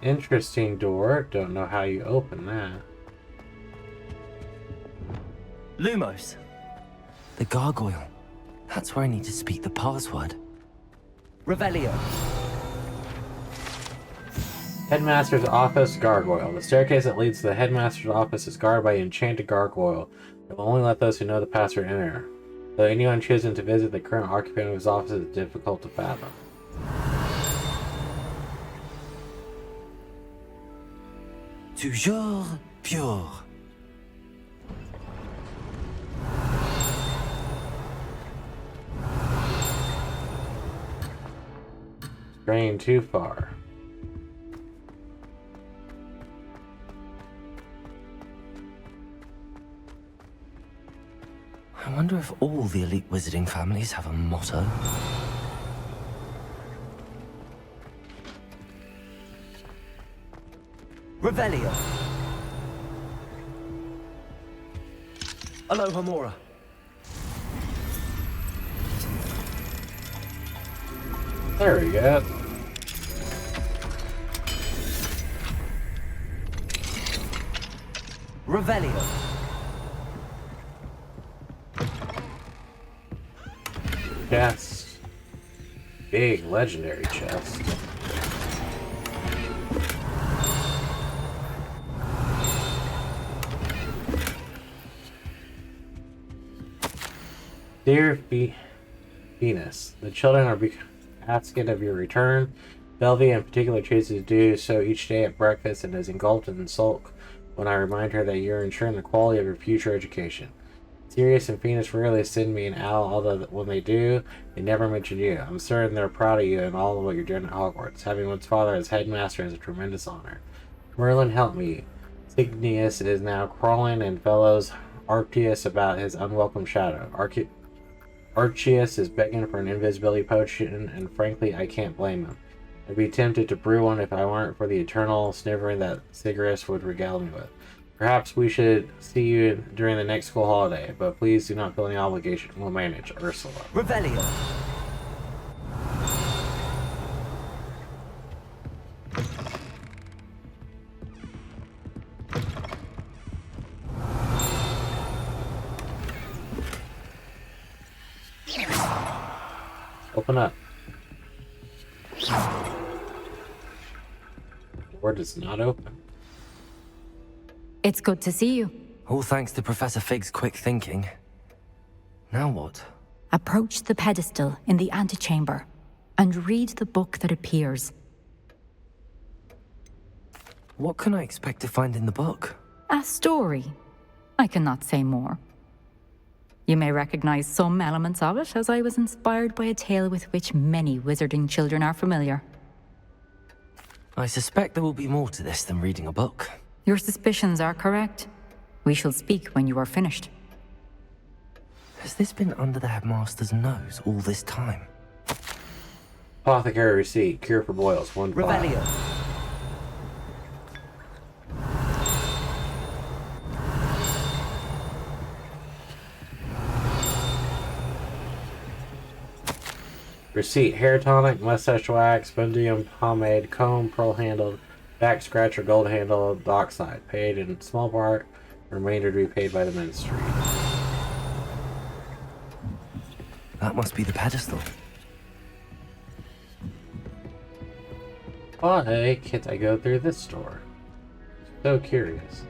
Interesting door. Don't know how you open that. Lumos. The gargoyle. That's where I need to speak the password. Revelio. Headmaster's office, gargoyle. The staircase that leads to the headmaster's office is guarded by an enchanted gargoyle. It will only let those who know the password enter. Though anyone choosing to visit the current occupant of his office is difficult to fathom. Toujours pure. Straying too far. I wonder if all the elite wizarding families have a motto. Revelio. Aloha Mora. There we go. Revelio. Chest. Big legendary chest. Dear Venus, the children are asking of your return. Belvy in particular chooses to do so each day at breakfast and is engulfed in sulk when I remind her that you're ensuring the quality of your future education. Sirius and Venus rarely send me an owl, although when they do, they never mention you. I'm certain they're proud of you and all of what you're doing at Hogwarts. Having one's father as headmaster is a tremendous honor. Merlin, help me. Signius is now crawling and fellows Arceus about his unwelcome shadow. Arceus is begging for an invisibility potion, and frankly, I can't blame him. I'd be tempted to brew one if I weren't for the eternal sniveling that Sigurus would regale me with. Perhaps we should see you during the next school holiday, but please do not feel any obligation. We'll manage. Ursula. Revelio. Open up. Door does not open. It's good to see you. All thanks to Professor Fig's quick thinking. Now what? Approach the pedestal in the antechamber and read the book that appears. What can I expect to find in the book? A story. I cannot say more. You may recognize some elements of it, as I was inspired by a tale with which many wizarding children are familiar. I suspect there will be more to this than reading a book. Your suspicions are correct. We shall speak when you are finished. Has this been under the headmaster's nose all this time? Apothecary receipt. Cure for boils. 1 Revelio. Receipt: hair tonic, mustache wax, Bundium pomade, comb, pearl handled, back scratcher, gold handled, dockside. Paid in small part, remainder to be paid by the ministry. That must be the pedestal. Why can't I go through this door? So curious.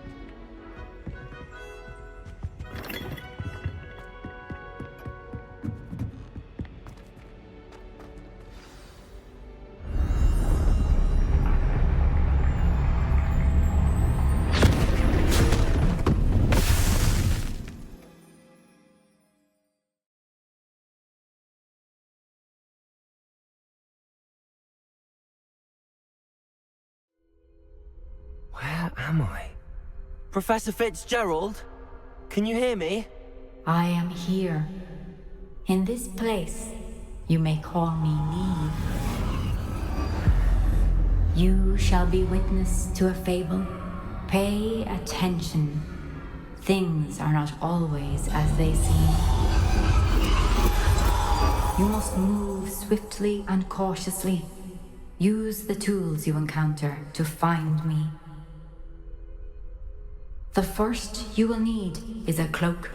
Where am I? Professor Fitzgerald? Can you hear me? I am here. In this place, you may call me Neve. You shall be witness to a fable. Pay attention. Things are not always as they seem. You must move swiftly and cautiously. Use the tools you encounter to find me. The first you will need is a cloak.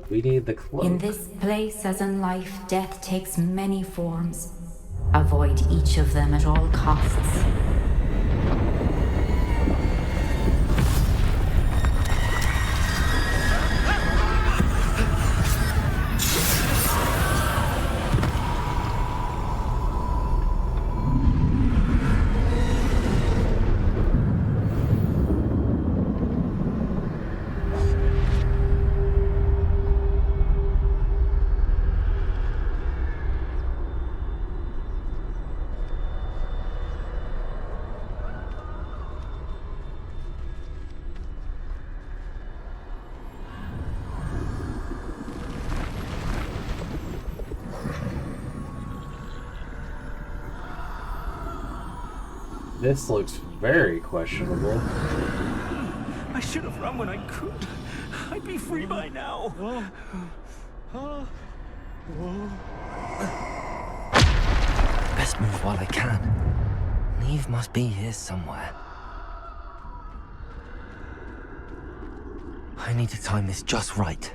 We need the cloak. In this place, as in life, death takes many forms. Avoid each of them at all costs. This looks very questionable. I should have run when I could. I'd be free by now. Best move while I can. Neve must be here somewhere. I need to time this just right.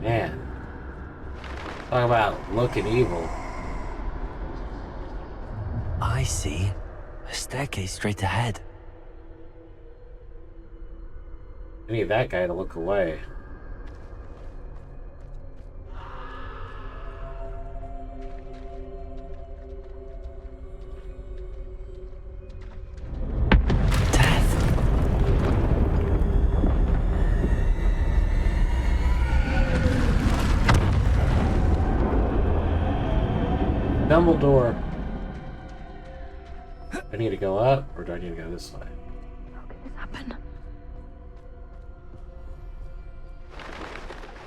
Man. Talk about looking evil. I see. A staircase straight ahead. I need that guy to look away. Dumbledore. I need to go up, or do I need to go this way? How could this happen?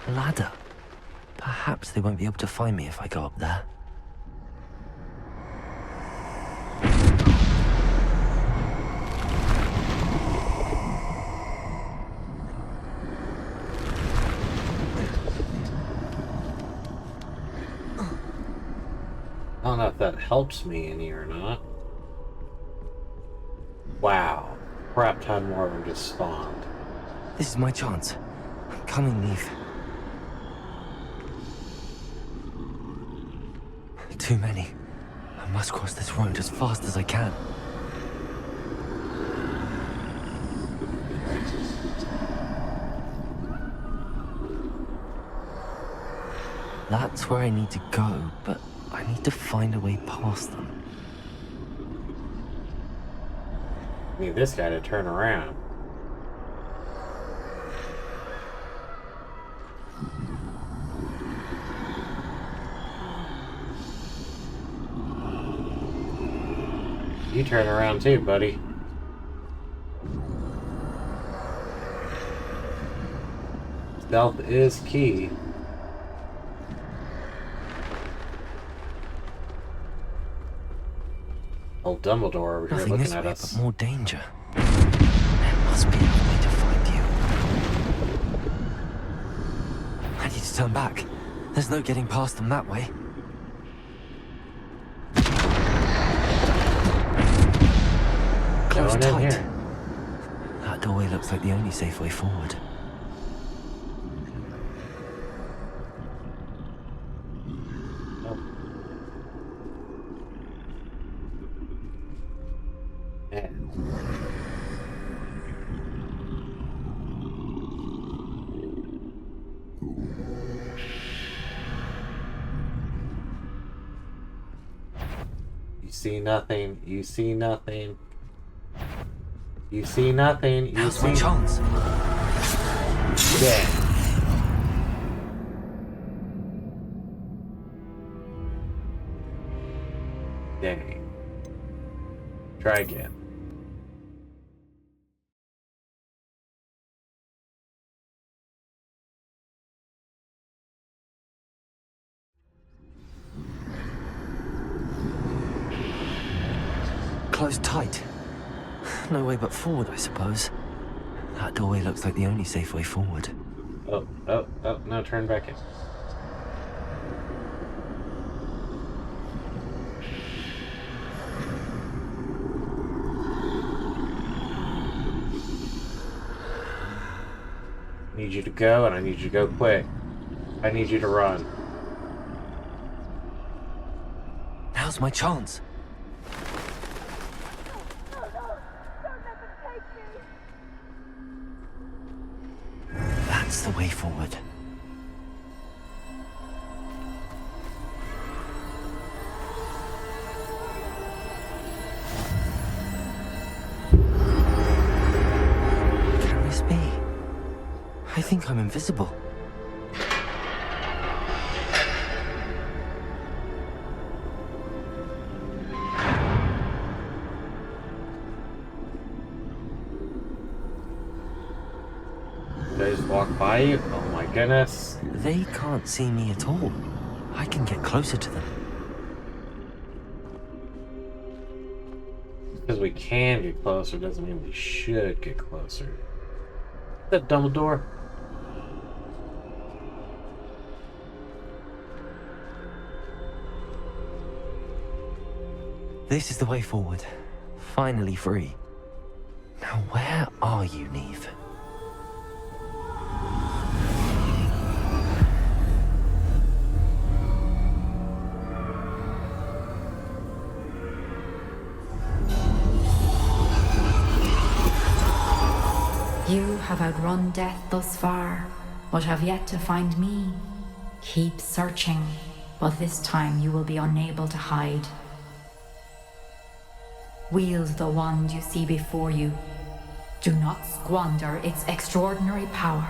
A ladder. Perhaps they won't be able to find me if I go up there. I don't know if that helps me any or not. Wow. Crap ton more of them just spawned. This is my chance. I'm coming, Neve. Too many. I must cross this road as fast as I can. That's where I need to go, but I need to find a way past them. I need this guy to turn around. You turn around too, buddy. Stealth is key. Old Dumbledore over here Nothing looking this at way, us. but more danger. There must be a way to find you. I need to turn back. There's no getting past them that way. Close Going in tight. here. That doorway looks like the only safe way forward. You see nothing. You see nothing. You see nothing. You Now's see my chance. Yeah. Dang. Try again. Closed tight. No way but forward, I suppose. That doorway looks like the only safe way forward. Oh, no, turn back in. I need you to go, and I need you to go quick. I need you to run. Now's my chance. That's the way forward. Can this be? I think I'm invisible. Did I just walk by you? Oh my goodness. They can't see me at all. I can get closer to them. Because we can get closer doesn't mean we should get closer. Is that Dumbledore? This is the way forward. Finally free. Now where are you, Neve? You have outrun death thus far, but have yet to find me. Keep searching, but this time you will be unable to hide. Wield the wand you see before you. Do not squander its extraordinary power.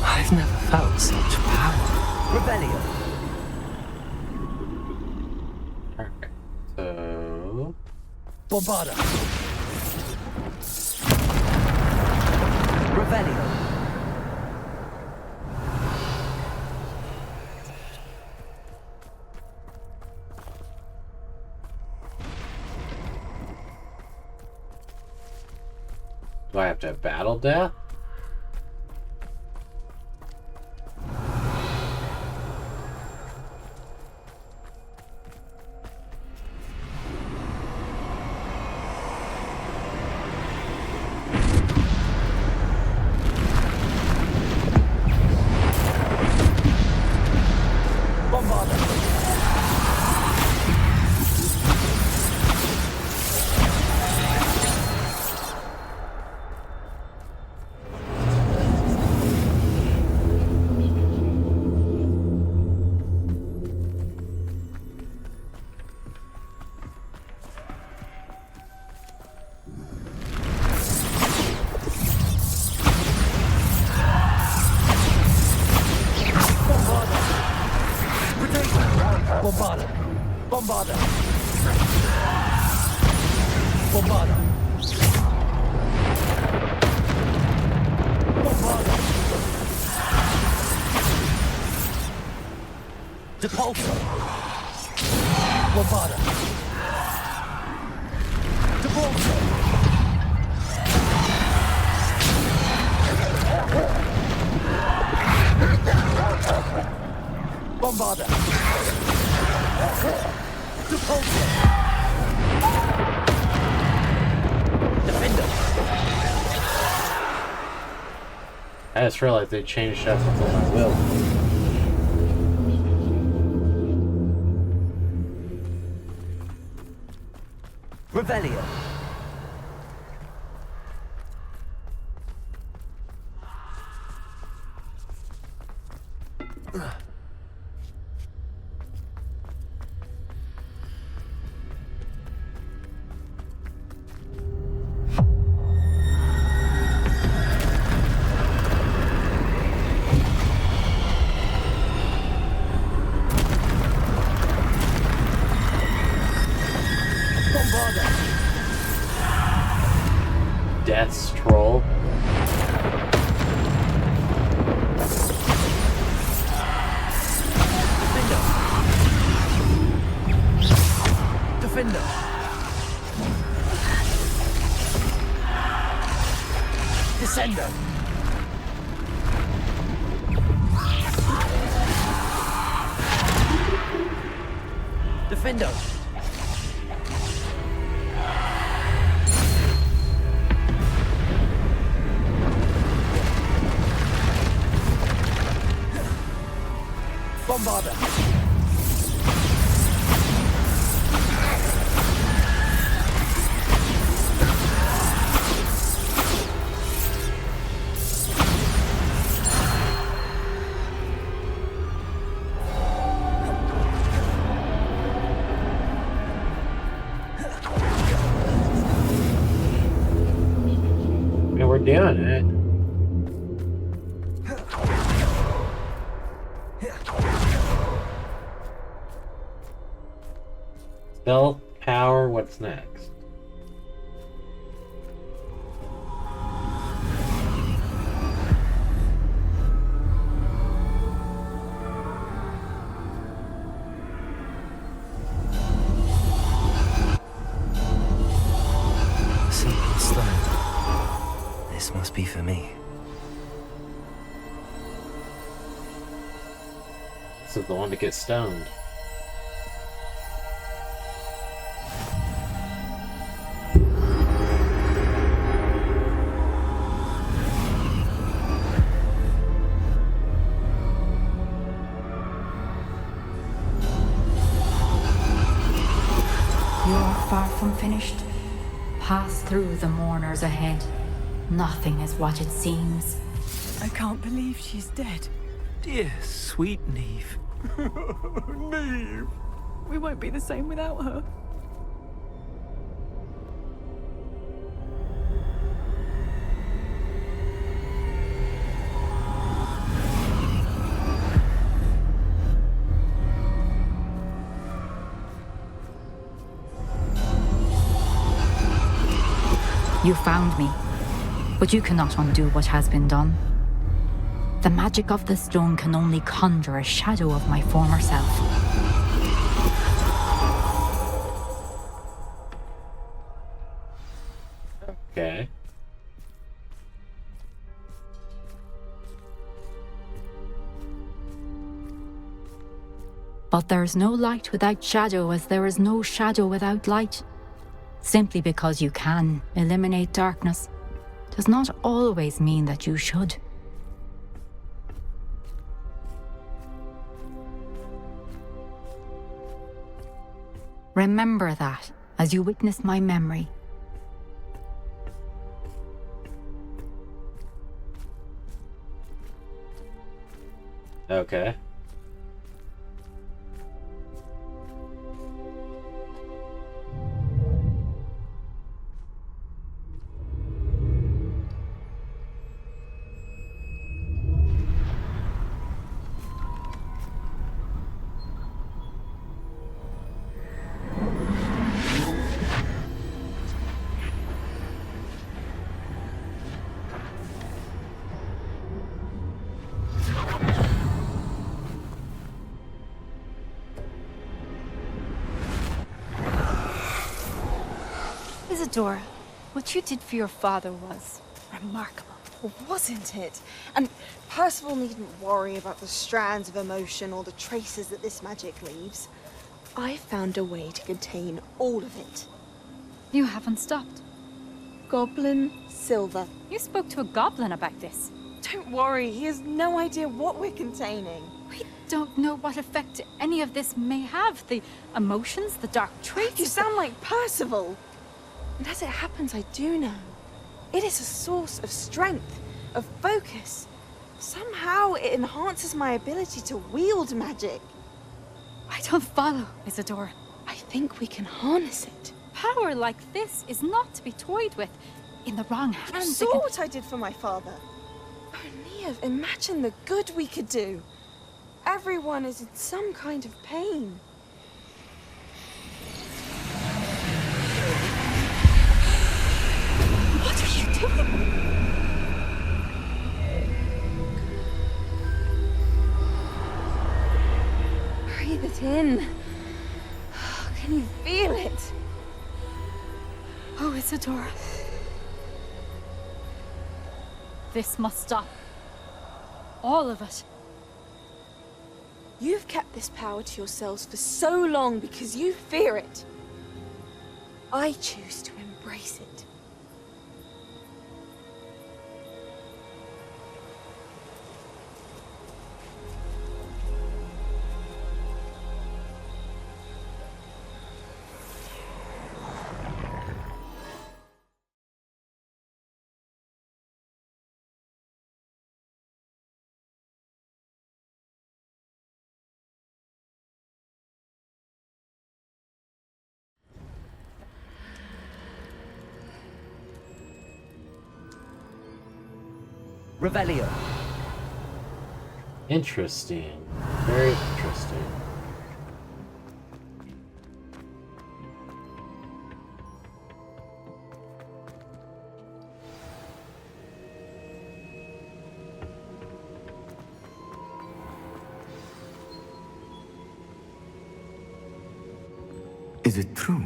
I've never felt such power. Rebellion. So... Bombarda. Rebellion. Do I have to battle death? Bombarda. Bombarda. Bombarda. Bombarda. Depulso. Bombarda. Depulso. Bombarda. Depulso. Defender. I just realized they changed shots until my will. Revelio. Death's troll. Defender. Descender. Defender. Bombarda. I mean, we're doing it. Stealth, power, what's next? Simple stone. This must be for me. This is the one to get stoned. You're far from finished. Pass through the mourners ahead. Nothing is what it seems. I can't believe she's dead. Dear sweet Neve. Neve! We won't be the same without her. You found me, but you cannot undo what has been done. The magic of the stone can only conjure a shadow of my former self. Okay. But there's no light without shadow, as there is no shadow without light. Simply because you can eliminate darkness does not always mean that you should. Remember that as you witness my memory. Okay. Isadora, what you did for your father was remarkable, wasn't it? And Percival needn't worry about the strands of emotion or the traces that this magic leaves. I found a way to contain all of it. You haven't stopped. Goblin Silver. You spoke to a goblin about this. Don't worry, he has no idea what we're containing. We don't know what effect any of this may have. The emotions, the dark traits. You sound like Percival. And as it happens, I do know. It is a source of strength, of focus. Somehow it enhances my ability to wield magic. I don't follow, Isadora. I think we can harness it. Power like this is not to be toyed with. In the wrong hands. You saw what I did for my father. Oh, Neve, imagine the good we could do. Everyone is in some kind of pain. What are you doing? Breathe it in. Can you feel it? Oh, Isadora. This must stop. All of it. You've kept this power to yourselves for so long because you fear it. I choose to embrace it. Revelio. Interesting. Very interesting. Is it true?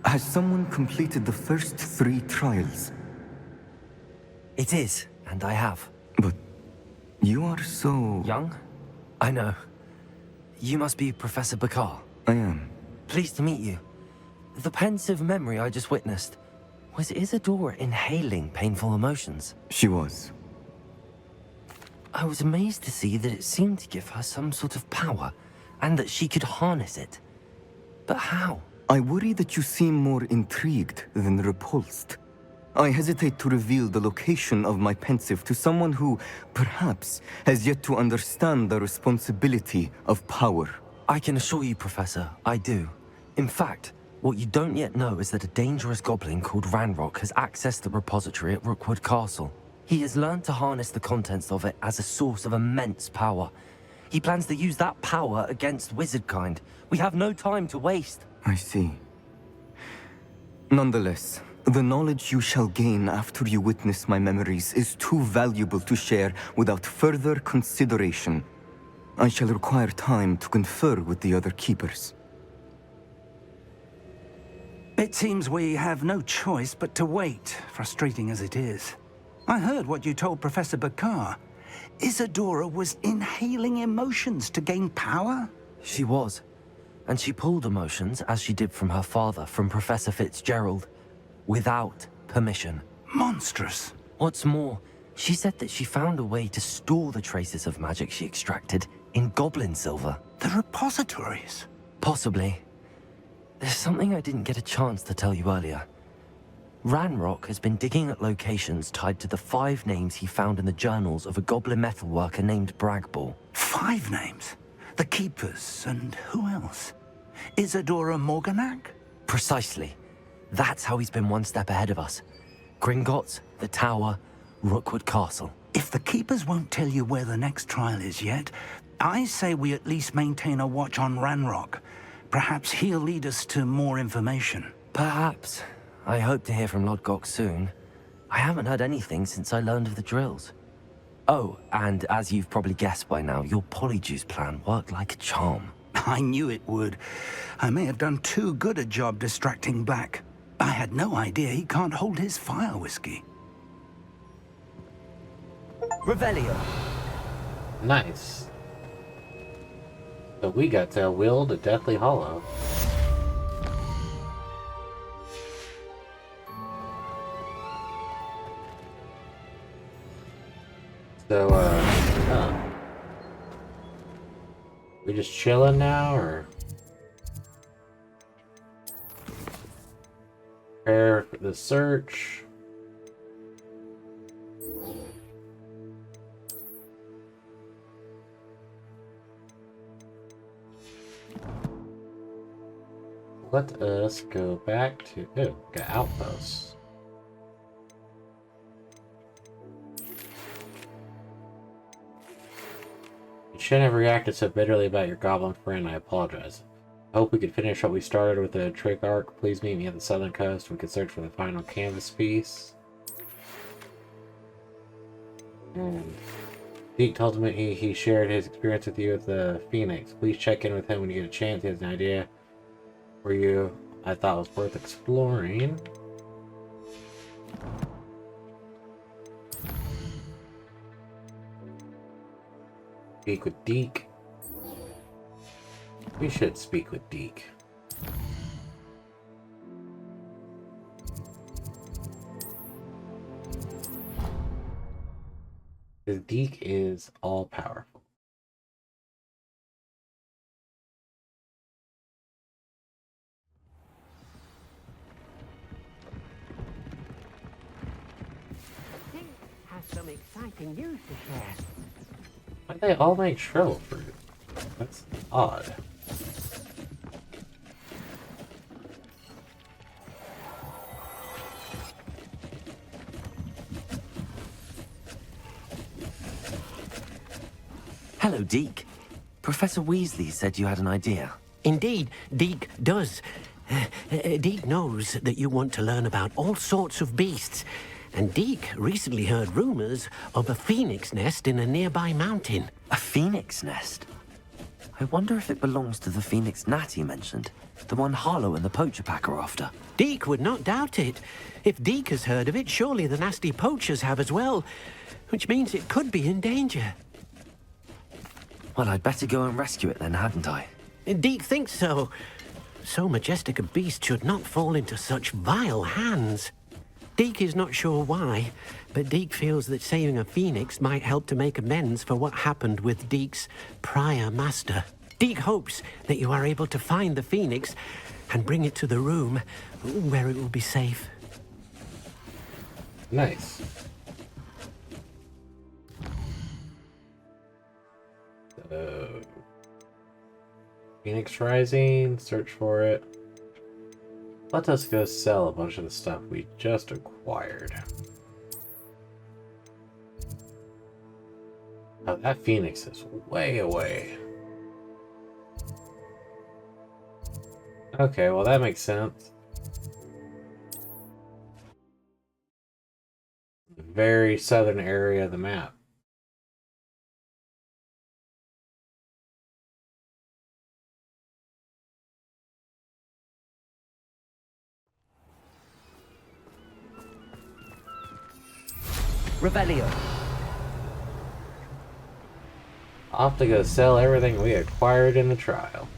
Has someone completed the first 3 trials? It is, and I have. But you are so... Young? I know. You must be Professor Bakar. I am. Pleased to meet you. The pensive memory I just witnessed, was Isadora inhaling painful emotions? She was. I was amazed to see that it seemed to give her some sort of power, and that she could harness it. But how? I worry that you seem more intrigued than repulsed. I hesitate to reveal the location of my pensive to someone who, perhaps, has yet to understand the responsibility of power. I can assure you, Professor, I do. In fact, what you don't yet know is that a dangerous goblin called Ranrock has accessed the repository at Rookwood Castle. He has learned to harness the contents of it as a source of immense power. He plans to use that power against wizardkind. We have no time to waste. I see. Nonetheless, the knowledge you shall gain after you witness my memories is too valuable to share without further consideration. I shall require time to confer with the other keepers. It seems we have no choice but to wait, frustrating as it is. I heard what you told Professor Bakar. Isadora was inhaling emotions to gain power? She was. And she pulled emotions, as she did from her father, from Professor Fitzgerald, without permission. Monstrous. What's more, she said that she found a way to store the traces of magic she extracted in goblin silver. The repositories? Possibly. There's something I didn't get a chance to tell you earlier. Ranrock has been digging at locations tied to the 5 names he found in the journals of a goblin metalworker named Bragball. 5 names? The Keepers, and who else? Isadora Morganac? Precisely. That's how he's been one step ahead of us. Gringotts, the Tower, Rookwood Castle. If the Keepers won't tell you where the next trial is yet, I say we at least maintain a watch on Ranrock. Perhaps he'll lead us to more information. Perhaps. I hope to hear from Lodgok soon. I haven't heard anything since I learned of the drills. Oh, and as you've probably guessed by now, your polyjuice plan worked like a charm. I knew it would. I may have done too good a job distracting Black. I had no idea he can't hold his fire whiskey. Revelio. Nice. So we got to wield a Deathly Hollow. So, we just chilling now, or prepare for the search? Let us go back to got outposts. You shouldn't have reacted so bitterly about your goblin friend. I apologize. I hope we could finish what we started with the trick arc. Please meet me at the southern coast. We could search for the final canvas piece. And Deke told me he shared his experience with you with the Phoenix. Please check in with him when you get a chance. He has an idea for you I thought was worth exploring. Speak with Deke. We should speak with Deke. Because Deke is all powerful. Deke has some exciting news to share. Why do they all make shrill fruit? That's odd. Hello, Deke. Professor Weasley said you had an idea. Indeed, Deke does. Deke knows that you want to learn about all sorts of beasts, and Deke recently heard rumors of a phoenix nest in a nearby mountain. A phoenix nest? I wonder if it belongs to the phoenix gnat he mentioned, the one Harlow and the poacher pack are after. Deke would not doubt it. If Deke has heard of it, surely the nasty poachers have as well, which means it could be in danger. Well, I'd better go and rescue it then, hadn't I? Deke thinks so. So majestic a beast should not fall into such vile hands. Deke is not sure why, but Deke feels that saving a phoenix might help to make amends for what happened with Deke's prior master. Deke hopes that you are able to find the phoenix and bring it to the room where it will be safe. Nice. Phoenix Rising, search for it. Let us go sell a bunch of the stuff we just acquired. Oh, that Phoenix is way away. Okay, well that makes sense. The very southern area of the map. Revelio. Off to go sell everything we acquired in the trial.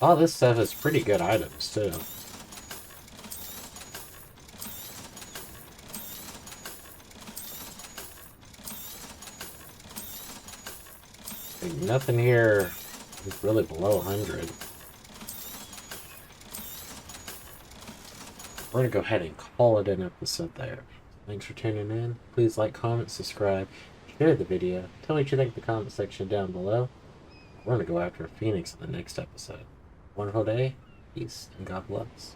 All this stuff is pretty good items too. Like, nothing here is really below 100. We're gonna go ahead and call it an episode there. Thanks for tuning in. Please like, comment, subscribe, share the video. Tell me what you think in the comment section down below. We're gonna go after a phoenix in the next episode. Wonderful day, peace, and God bless.